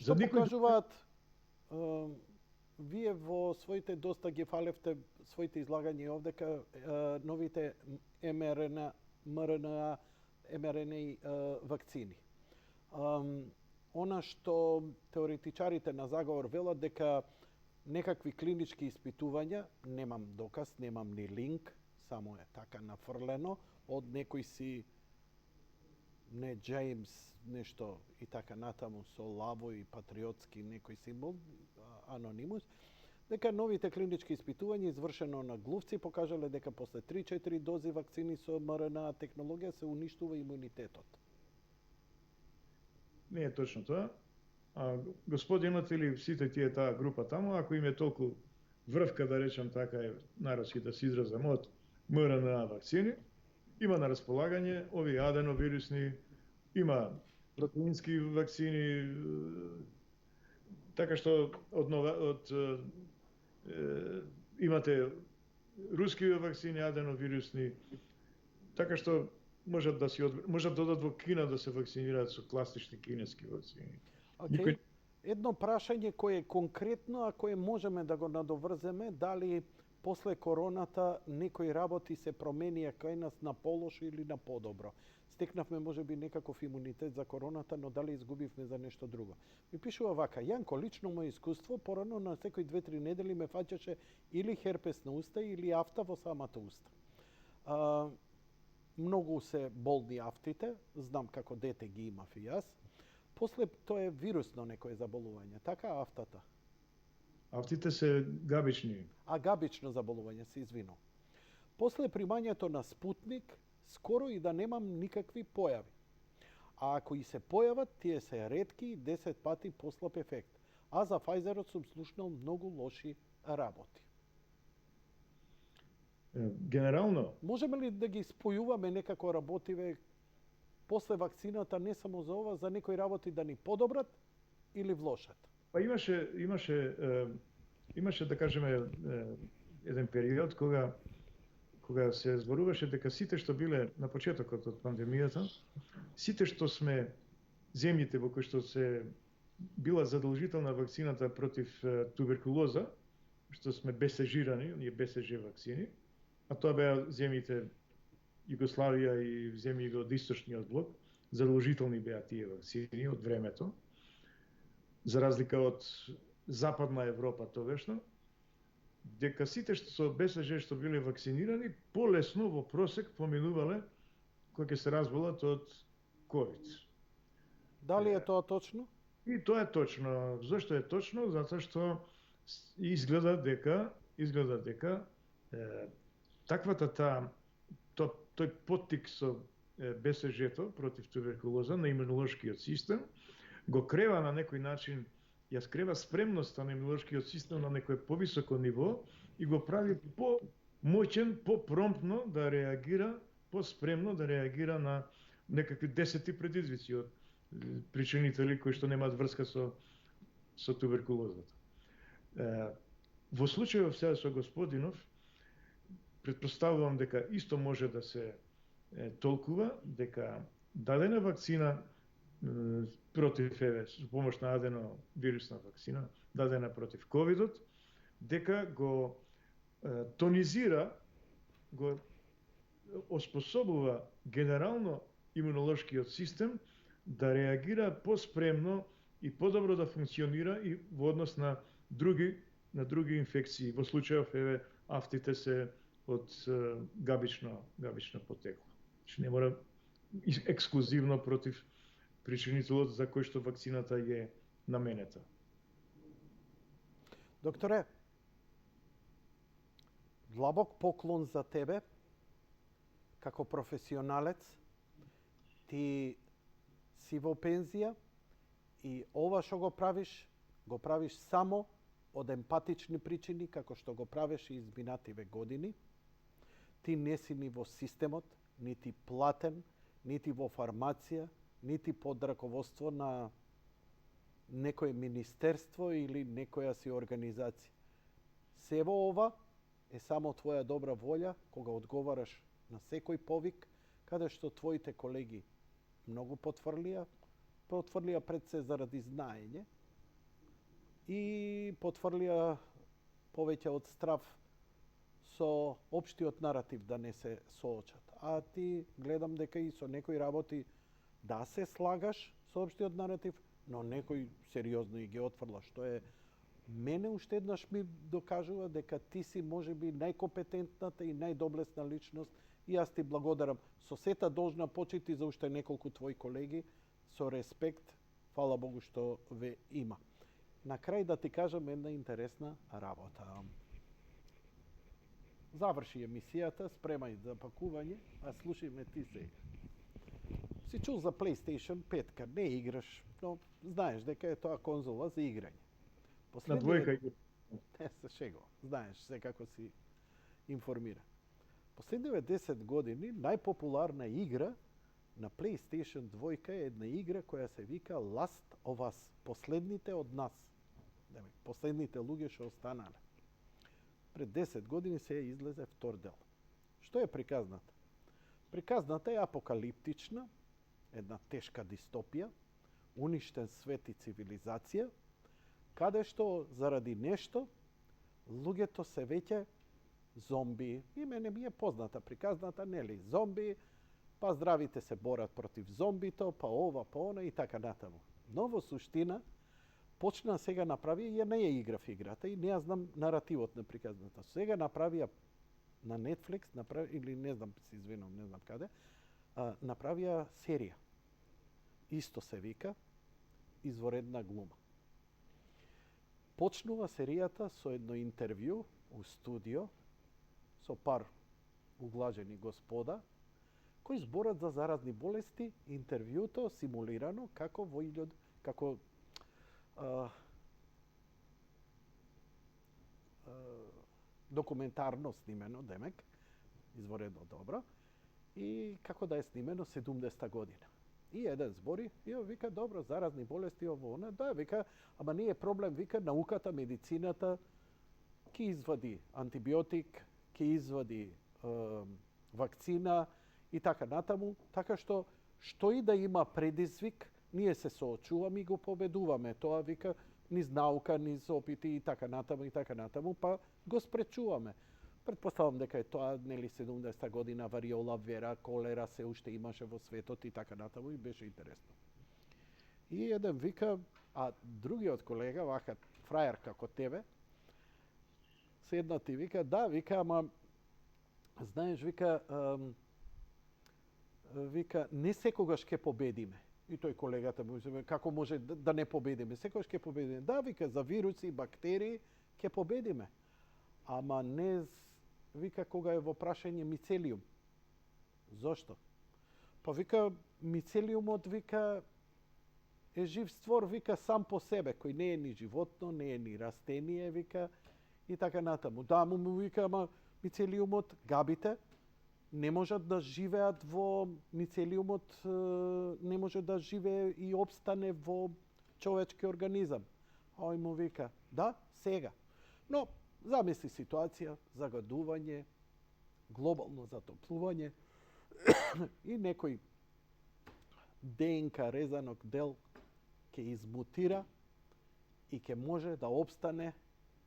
Speaker 1: Што покажуваат, вие во своите доста ги фалевте своите излагања овдека, новите mRNA вакцини. Она што теоретичарите на заговор велат дека некакви клинички испитувања, немам доказ, немам ни линк, само е така нафрлено, од некој си не Джеймс, нешто и така натаму со лаво и патриотски некој символ, анонимус, дека новите клинички испитувања извршено на глувци покажале дека после 3-4 дози вакцини со МРНА технологија се уништува имунитетот.
Speaker 2: Не е точно тоа. А господинот или сите тие таа група таму, ако им е толку врвка, да речем така е народски да се изразам, од МРНА вакцини, има на располагање овие аденовирусни, има протеински вакцини, така што имате руски вакцини аденовирусни, така што можат да одат во Кина да се вакцинираат со класични кинески вакцини.
Speaker 1: Okay. Едно прашање кое е конкретно, а кое можеме да го надоврземе, дали после короната некои работи се променија кај нас на полошо или на подобро. Стекнавме можеби некаков имунитет за короната, но дали изгубивме за нешто друго. Ми пишува вака: Јанко, лично моје искуство, порано на секои 2-3 недели ме фаќаше или херпес на уста или афта во самата уста. Многу се болни афтите, знам како дете ги имав и јас. После тоа е вирусно некое заболување, така афтата?
Speaker 2: Афтите се габични.
Speaker 1: Габично заболување, се извинувам. После примањето на Спутник, скоро и да немам никакви појави. А ако и се појават, тие се ретки и 10 пати послаб ефект. А за Фајзерот сум слушнал многу лоши работи.
Speaker 2: Генерално,
Speaker 1: можеме ли да ги спојуваме некако работиве после вакцината, не само за ова, за некои работи да ни подобрат или влошат?
Speaker 2: Па имаше да кажеме еден период кога се зборуваше дека сите што биле на почетокот од пандемијата, сите што сме земјите во кои што се била задолжителна вакцината против туберкулоза, што сме БСЖ-рани, оние БСЖ вакцини, а тоа беа земјите Југославија и земјите од источниот блок, задолжителни беа тие вакцини од времето, за разлика од Западна Европа тогашно, дека сите што со БСЖ што биле вакцинирани, полесно во просек поминувале кои ќе се разболат од ковид.
Speaker 1: Дали е тоа точно?
Speaker 2: И тоа е точно. Зошто е точно? Затоа што изгледа дека тој поттик со БСЖ-то против туберкулоза на имунолошкиот систем го крева на некој начин, ја скрева спремноста на имунолошкиот систем на некој повисоко ниво и го прави по-моćен, по-промптно да реагира, по-спремно да реагира на некакви 10 предизвици од причинители кои што немаат врска со туберкулозата. Во случајов сега со господинов, предпоставувам дека исто може да се толкува дека дадена вакцина против со помош на аденовирусна вакцина, дадена против ковидот, дека го тонизира, го оспособува генерално имунолошкиот систем да реагира по-спремно и подобро да функционира и во однос на други инфекции. Во случајов афтите се од габично потекло. Значи не мора ексклузивно против причинителот за кој што вакцината е наменета.
Speaker 1: Докторе, длабок поклон за тебе како професионалец. Ти си во пензија и ова што го правиш само од емпатични причини, како што го правиш и изминативе години. Ти не си ни во системот, нити платен, нити во фармација, нити под раководство на некое министерство или некоја си организација. Сево ова е само твоја добра волја кога одговараш на секој повик, каде што твоите колеги многу потврлија пред се заради знаење и потврлија повеќе од страв со општиот наратив да не се соочат. А ти гледам дека и со некои работи да се слагаш со општиот наратив, но некој сериозно и ги отфрла, што е мене уште еднаш ми докажува дека ти си можеби најкомпетентната и најдоблесна личност и јас ти благодарам со сета должна почити за уште неколку твои колеги, со респект, фала Богу што ве има. На крај да ти кажам една интересна работа. Заврши емисијата, спремај за пакување, а слушај ме ти сега. Си чул за PlayStation 5, не играш, но знаеш дека е тоа конзола за играње.
Speaker 2: На двојка игра.
Speaker 1: Не се шего, знаеш секако си информира. Последниве 10 години најпопуларна игра на PlayStation 2 е една игра која се вика Last of Us, последните од нас. Последните луѓе што останале. Пред 10 години се излезе втор дел. Што е приказната? Приказната е апокалиптична, една тешка дистопија, уништен свет и цивилизација, каде што заради нешто луѓето се веќе зомби. И мене ми е позната приказната, нели? Зомби, па здравите се борат против зомбито, па ова, па она и така натаму. Но во суштина почна сега направи, ја не ја играв играта и не ја знам наративот на приказната. Сега направија на Netflix, или не знам, се извинувам, не знам каде, направија серија. Исто се вика Изворедна глума. Почнува серијата со едно интервју у студио со пар углажени господа кои зборат за заразни болести. Интервјуто симулирано како во како документарно снимено, демек, изворедно добро, и како да е снимено 70-та година. И еден збори, и вика, добро, заразни болести, ово, она, да, вика, ама не е проблем, вика, науката, медицината, ќе извади антибиотик, ќе извади вакцина и така натаму, така што и да има предизвик, ние се соочуваме и го победуваме. Тоа вика низ наука, низ опити и така натаму, па го спречуваме. Предпоставам дека е тоа, нели, 70-та година, вариола, вера, колера, се уште имаше во светот и така натаму и беше интересно. И еден вика, а другиот колега, вака фрајер како тебе, седнат и вика, да, вика, ама знаеш, вика, не секогаш ќе победиме. И тој колегата му вика, како може да не победиме? Секогаш ќе победиме. Да, вика, за вируси, бактерии ќе победиме. Ама не, вика, кога е во прашање мицелиум. Зошто? Па вика, мицелиумот, вика, е жив створ, вика, сам по себе, кој не е ни животно, не е ни растение, вика, и така натаму. Да, му вика, ама мицелиумот, габите, не можат да живеат во мицелиумот, не може да живее и обстане во човечки организам. А ој му вика, да, сега. Но, замисли ситуација, загадување, глобално затоплување и некој ДНК резанок дел ќе измутира и ќе може да обстане,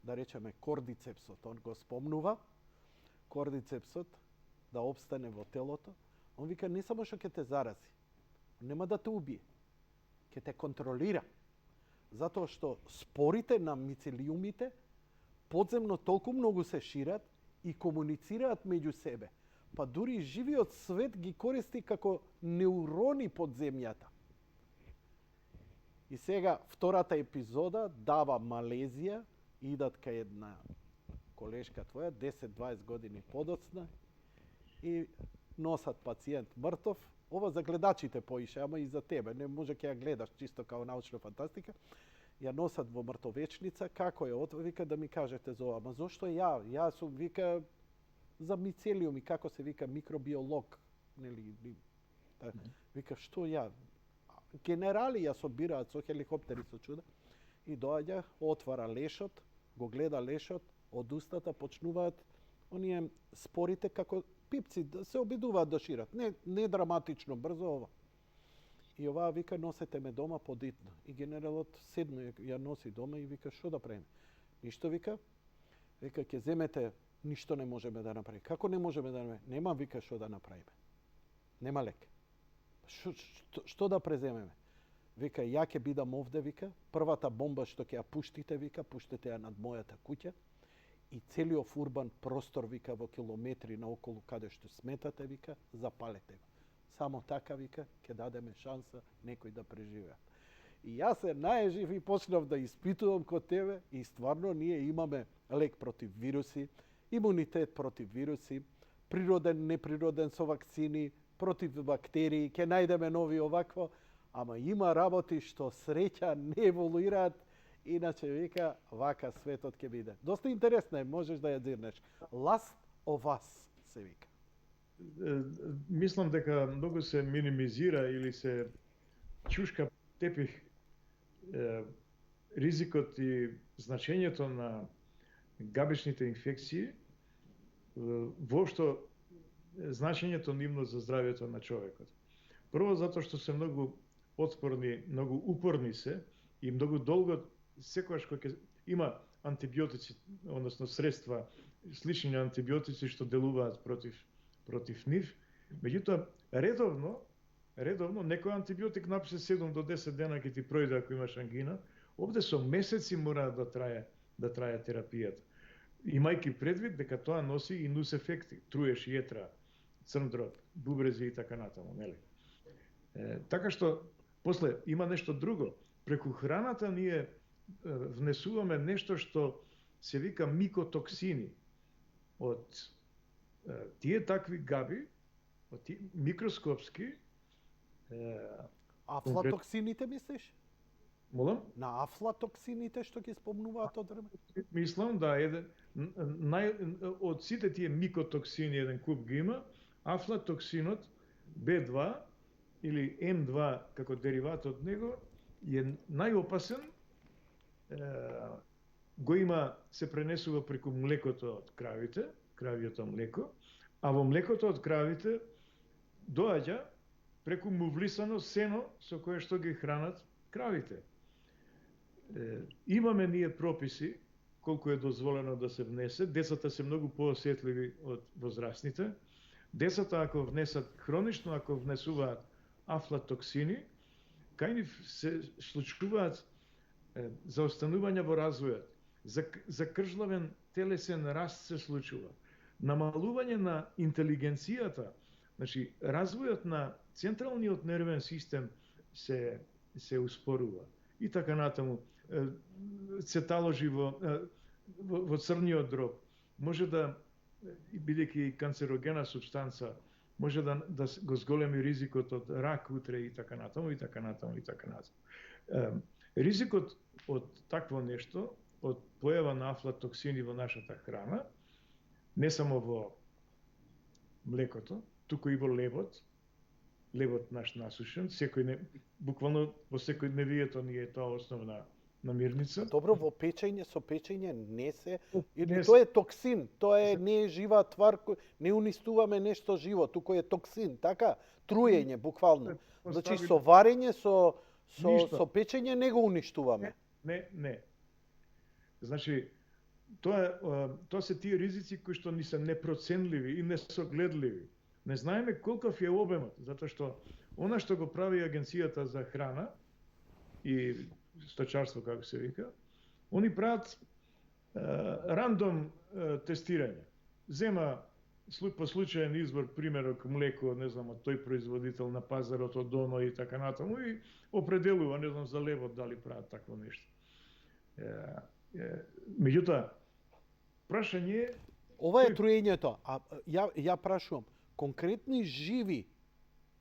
Speaker 1: да речеме, кордицепсот. Он го спомнува, кордицепсот да обстане во телото. Он вика, не само што ќе те зарази, нема да те убие, ќе те контролира. Затоа што спорите на мицелиумите подземно толку многу се шират и комуницираат меѓу себе. Па дури живиот свет ги користи како неурони под земјата. И сега, втората епизода дава Малезија, идат кај една колешка твоја, 10-20 години подоцна, и носат пациент мртов. Ова за гледачите поише, ама и за тебе. Не може ќе ја гледаш чисто као научна фантастика. Ја носат во мртовечница. Како е? Вика да ми кажете за ова. Ама зошто ја? Јас сум, вика, за мицелиуми, како се вика, микробиолог. Нели? Вика, што ја? Генерали ја собираат со хеликоптери, со чуда. И доаѓа, отвара лешот, го гледа лешот, од устата почнуваат оние спорите како пипци, се обидуваат да шират. Не драматично, брзо ова. И оваа вика, носете ме дома подитно. И генералот седно ја носи дома и вика, што да правиме? Ништо, вика. Вика, ќе земете, ништо не можеме да направиме. Како не можеме да направиме? Нема, вика, што да направиме. Нема лек. Што да преземеме? Вика, ја ќе бидам овде, вика. Првата бомба што ќе ја пуштите, вика, пуштете ја над мојата куќа. и целиот урбан простор, вика, во километри наоколу каде што сметате, вика, запалете го. Само така, вика, ќе дадеме шанса некој да преживеат. И јас се наежив и почнав да испитувам кod тебе и стварно ние имаме лек против вируси, имунитет против вируси, природен, неприроден со вакцини, против бактерии, ќе најдеме нови овакво, ама има работи што среќа не еволуираат, иначе вика вака светот ќе биде. Доста интересно е, можеш да ја дзирнеш. Last of Us се вика.
Speaker 2: Мислам дека многу се минимизира или се чушка тепих ризикот и значењето на габичните инфекции, воопшто значењето нивно за здравјето на човекот. Прво затоа што се многу отпорни, многу упорни се и многу долго секогаш кога има антибиотици, односно средства слични на антибиотици што делуваат против нив, меѓутоа редовно некој антибиотик напише 7 до 10 дена ќе ти пројде ако имаш ангина, овде со месеци мора да трае терапијата. Имајќи предвид дека тоа носи и нус ефекти, труеш јетра, црн дроб, бубрези и така натаму, нели? Така што после има нешто друго. Преку храната ние внесуваме нешто што се вика микотоксини од тие такви габи, од тие микроскопски.
Speaker 1: Афлатоксините мислиш?
Speaker 2: Молам?
Speaker 1: На афлатоксините што ги спомнуваат од време?
Speaker 2: Мислам да од сите тие микотоксини еден куп ги има, афлатоксинот B2 или M2 како дериват од него е најопасен, го има, се пренесува преку млекото од кравите, кравиото млеко, а во млекото од кравите доаѓа преку мувлисано сено со кое што ги хранат кравите. Имаме ние прописи колку е дозволено да се внесе. Децата се многу поосетливи од возрастните. Децата ако внесат хронично, ако внесуваат афлатоксини, кај нив се случуваат заостанувања во развојот, закржлавен телесен раст се случува, намалување на интелигенцијата, значи развојот на централниот нервен систем се успорува и така натаму. Цеталожи во црниот дроб може да, бидејќи канцерогена супстанца, може да го зголеми ризикот од рак утре и така натаму, и така натаму, и така натаму. Ризикот од такво нешто, од појава на афлатоксини во нашата храна, не само во млекото, туку и во лебот наш насушен, буквално во секојдневието ни е тоа основна намирница.
Speaker 1: Добро, во печење, со печење не се... Или тоа е токсин, тоа не е жива твар, не унистуваме нешто живо, туку е токсин, така? Труење, буквално. Значи, со варење, со печење не го уништуваме.
Speaker 2: Не. Значи, тоа се тие ризици кои што ни се непроценливи и несогледливи. Не знаеме колков е обемот, затоа што она што го прави Агенцијата за храна и сточарство, како се вика, они прават рандом тестирање. Зема по случаен избор, примерок млеко, не знам, од тој производител на пазарот, од оно и така натаму, и определува, не знам, за левот дали прават такво нешто. Меѓутоа, прашање е...
Speaker 1: Ова е труењето, а ја прашувам, конкретни живи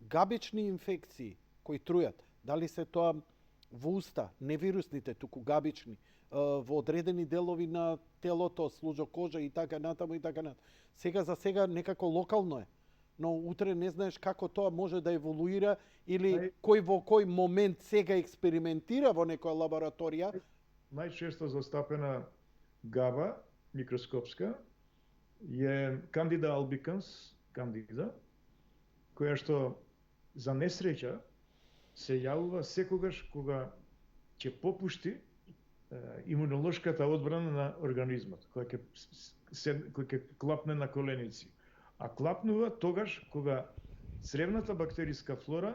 Speaker 1: габични инфекции кои трујат, дали се тоа во уста, не вирусните, туку габични, во одредени делови на телото, служо кожа и така натаму и така натаму. Сега за сега некако локално е, но утре не знаеш како тоа може да еволуира или кој во кој момент сега експериментира во некоја лабораторија.
Speaker 2: Најчесто застапена габа микроскопска е Candida albicans, кандида, која што за несреќа се јавува секогаш кога ќе попушти имунолошката одбрана на организмот, која ќе клапне на коленици. А клапнува тогаш кога цревната бактериска флора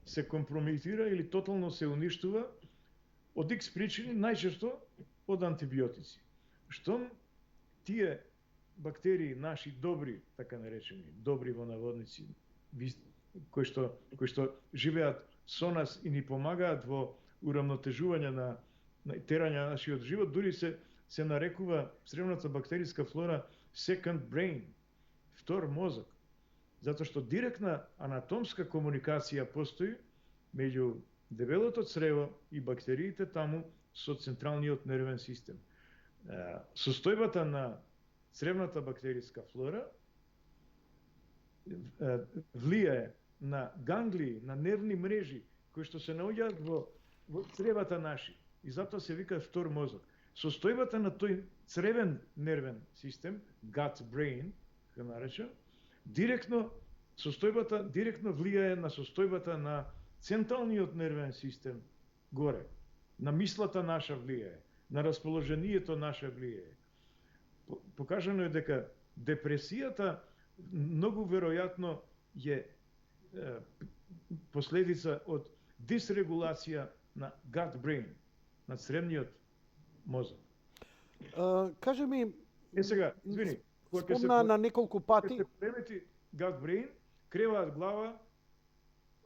Speaker 2: се компрометира или тотално се уништува од X причини, најчесто од антибиотици. Штом тие бактерии наши добри, така наречени, добри во наводници, кои што живеат со нас и ни помагаат во урамнотежување на терање на нашиот живот, дури се нарекува цревната бактериска флора second brain, втор мозок, затоа што директна анатомска комуникација постои меѓу дебелото црево и бактериите таму со централниот нервен систем. Состојбата на цревната бактериска флора влијае на ганглии, на нервни мрежи кои што се наоѓаат во цревата наши и затоа се вика втор мозок. Состојбата на тој цревен нервен систем, gut brain, ка наречам, директно влијае на состојбата на централниот нервен систем горе, на мислата наша влијае, на расположението наше влијае. Покажано е дека депресијата многу веројатно е последица од дисрегулација на gut brain, на цревниот мозок.
Speaker 1: Кажи ми,
Speaker 2: сега, извини,
Speaker 1: спомна на неколку пати.
Speaker 2: Се премети gut brain, креваат глава,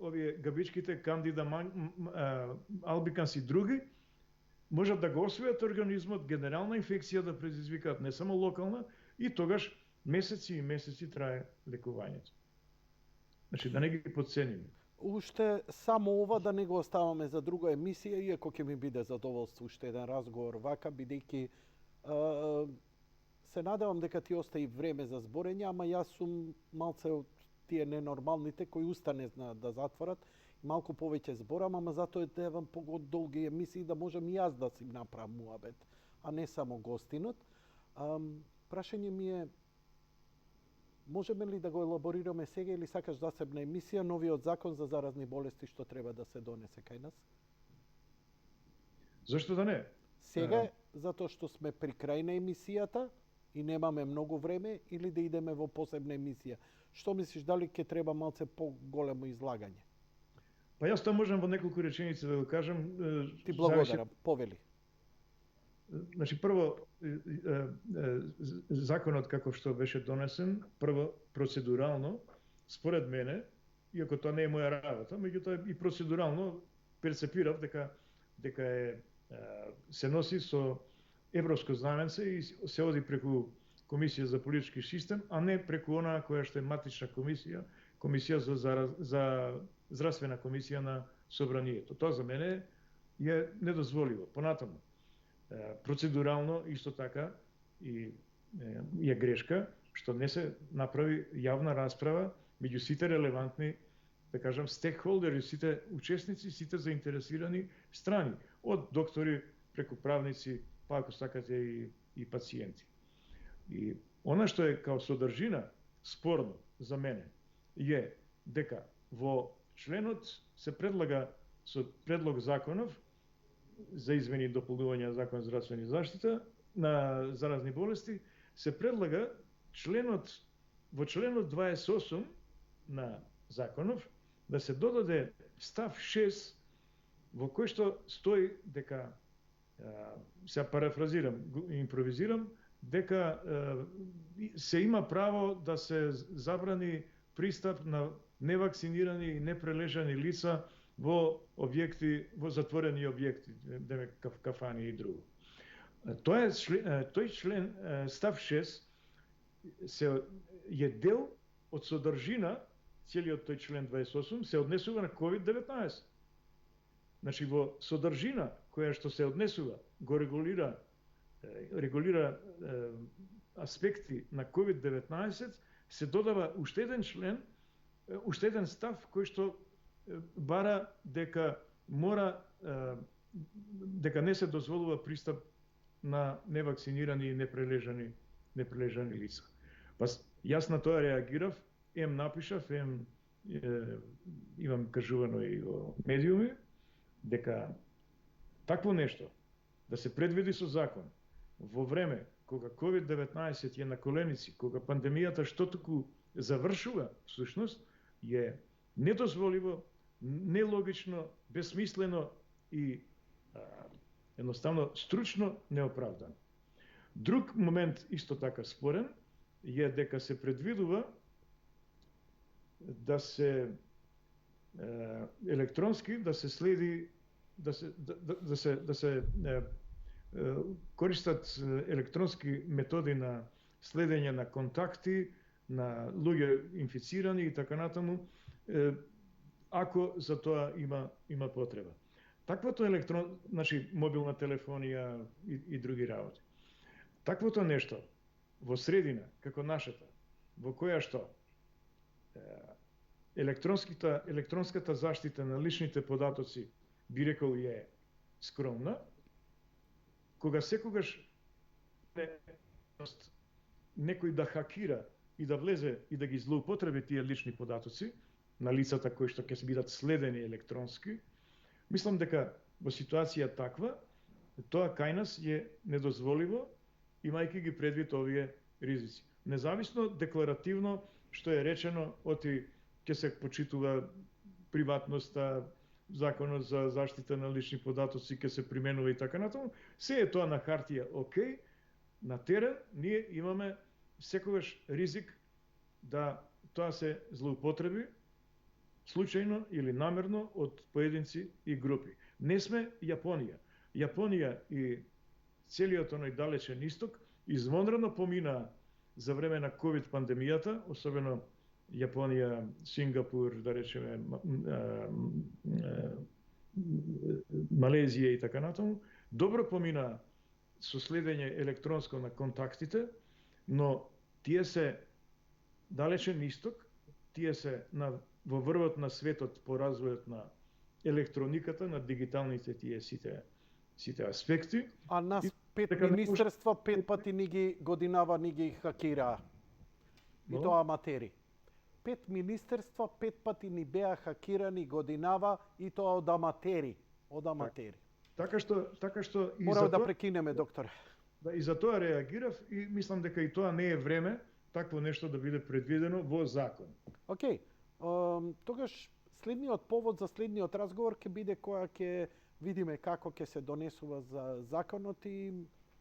Speaker 2: овие габичките, кандида албиканс и други, можат да го освојат организмот, генерална инфекција да предизвикаат, не само локална, и тогаш месеци и месеци трае лекувањето. Значи, да не ги подцениме.
Speaker 1: Уште само ова да не го оставаме за друга емисија, иако ќе ми биде задоволство уште еден разговор вака, бидејќи се надевам дека ти остави време за зборење, ама јас сум малце од тие ненормалните кои устане да затворат и малку повеќе зборам, ама затоа девам подолги емисии да можам и јас да си направам муабет, а не само гостинот. Прашање ми е, можеме ли да го елаборираме сега или сакаш засебна емисија, новиот закон за заразни болести што треба да се донесе кај нас?
Speaker 2: Зашто да не?
Speaker 1: Сега, затоа што сме при крај на емисијата и немаме многу време, или да идеме во посебна емисија? Што мислиш, дали ќе треба малце по-големо излагање?
Speaker 2: Па јас тоа можам во неколку реченици да го кажам.
Speaker 1: Ти благодарам, повели.
Speaker 2: Значи, прво, законот како што беше донесен, прво процедурално, според мене, иако тоа не е моја работа, меѓутоа и процедурално перцепирав дека се носи со европско знаменце и се оди преку Комисија за политички систем, а не преку онаа која што е матична комисија за здравствена комисија на собранието. Тоа за мене е недозволиво. Понатаму, процедурално исто така и е грешка што не се направи јавна расправа меѓу сите релевантни, да кажам, стейкхолдери, сите учесници, сите заинтересирани страни, од доктори преку правници, па ако сакате и пациенти. И она што е као содржина спорно за мене е дека во членот се предлага со предлог законов за измени и дополнување на Закон за здравствена заштита на заразни болести, се предлага во членот 28 на законов да се додаде став 6 во кој што стои дека, се парафразирам, импровизирам, дека се има право да се забрани пристап на невакцинирани и непрележани лица во објекти, во затворени објекти, кафани и друго. Тој член, став 6, е дел од содржина, целиот тој член 28, се однесува на COVID-19. Значи, во содржина која што се однесува, го регулира аспекти на COVID-19, се додава уште еден член, уште еден став кој што бара дека не се дозволува пристап на невакцинирани и непрележани лица. Па јас на тоа реагирав, напишав, имам кажувано и во медиуми, дека такво нешто да се предвиди со закон во време кога COVID-19 е на коленици, кога пандемијата што туку завршува, всушност, е недозволиво, нелогично, безсмислено и едноставно стручно неоправдано. Друг момент исто така спорен е дека се предвидува да се електронски да се следи да се користат електронски методи на следење на контакти, на луѓе инфицирани и така натаму, ако за тоа има потреба. Таквото значи мобилна телефонија и други работи. Таквото нешто во средина, како нашата, во која што електронската заштита на личните податоци, би рекол, е скромна, кога секогаш некој да хакира и да влезе и да ги злоупотреби тие лични податоци на лицата кои што ќе се бидат следени електронски, мислам дека во ситуација таква, тоа кај нас е недозволиво, имајќи ги предвид овие ризици. Независно декларативно што е речено, оти ќе се почитува приватноста, законот за заштита на лични податоци ќе се применува и така натаму, се е тоа на хартија окей, на терен ние имаме секогаш ризик да тоа се злоупотреби случајно или намерно од поединци и групи. Не сме Јапонија. Јапонија и целиот оној далечен исток извонредно помина за време на ковид пандемијата, особено Јапонија, Сингапур, да речеме, Малезија и така натаму, добро помина со следење електронско на контактите, но тие се далечен исток, тие се во врвот на светот по развојот на електрониката, на дигиталните тие сите аспекти.
Speaker 1: А нас пет министерства 5 пати ни ги годинава ни ги хакираа. И тоа аматери. 5 министерства 5 пати ни беа хакирани годинава и тоа од аматери. Од аматери.
Speaker 2: Така што и
Speaker 1: Морам да прекинеме, докторе.
Speaker 2: Да, и за тоа реагирав и мислам дека и тоа не е време такво нешто да биде предвидено во закон.
Speaker 1: Океј. Тогаш следниот повод за следниот разговор ќе биде која ќе видиме како ќе се донесува за законот и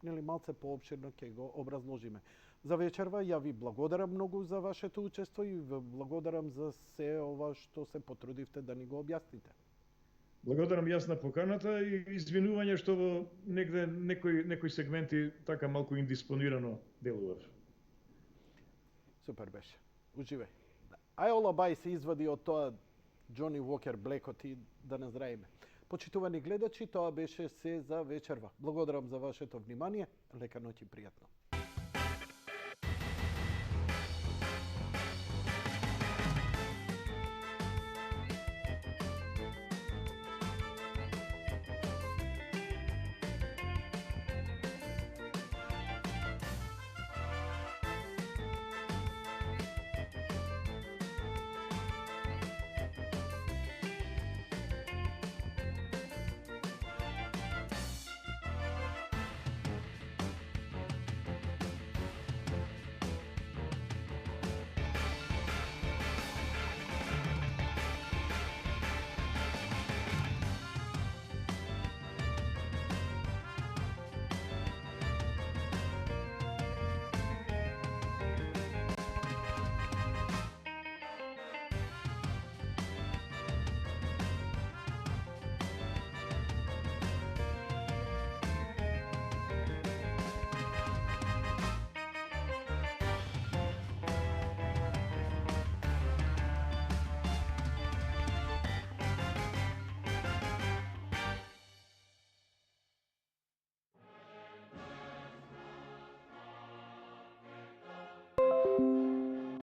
Speaker 1: нели малце поопширно ќе го образложиме. За вечерва ја ви благодарам многу за вашето учество и ви благодарам за се ова што се потрудивте да ни го објасните.
Speaker 2: Благодарам јас на поканата и извинување што во негде некои сегменти така малку индиспонирано делував.
Speaker 1: Супер беше. Уживај. Ајола Бај се извади од тоа Џони Уокер Блекот и да не здравиме. Почитувани гледачи, тоа беше се за вечерва. Благодарам за вашето внимание. Лека ноќ и пријатно.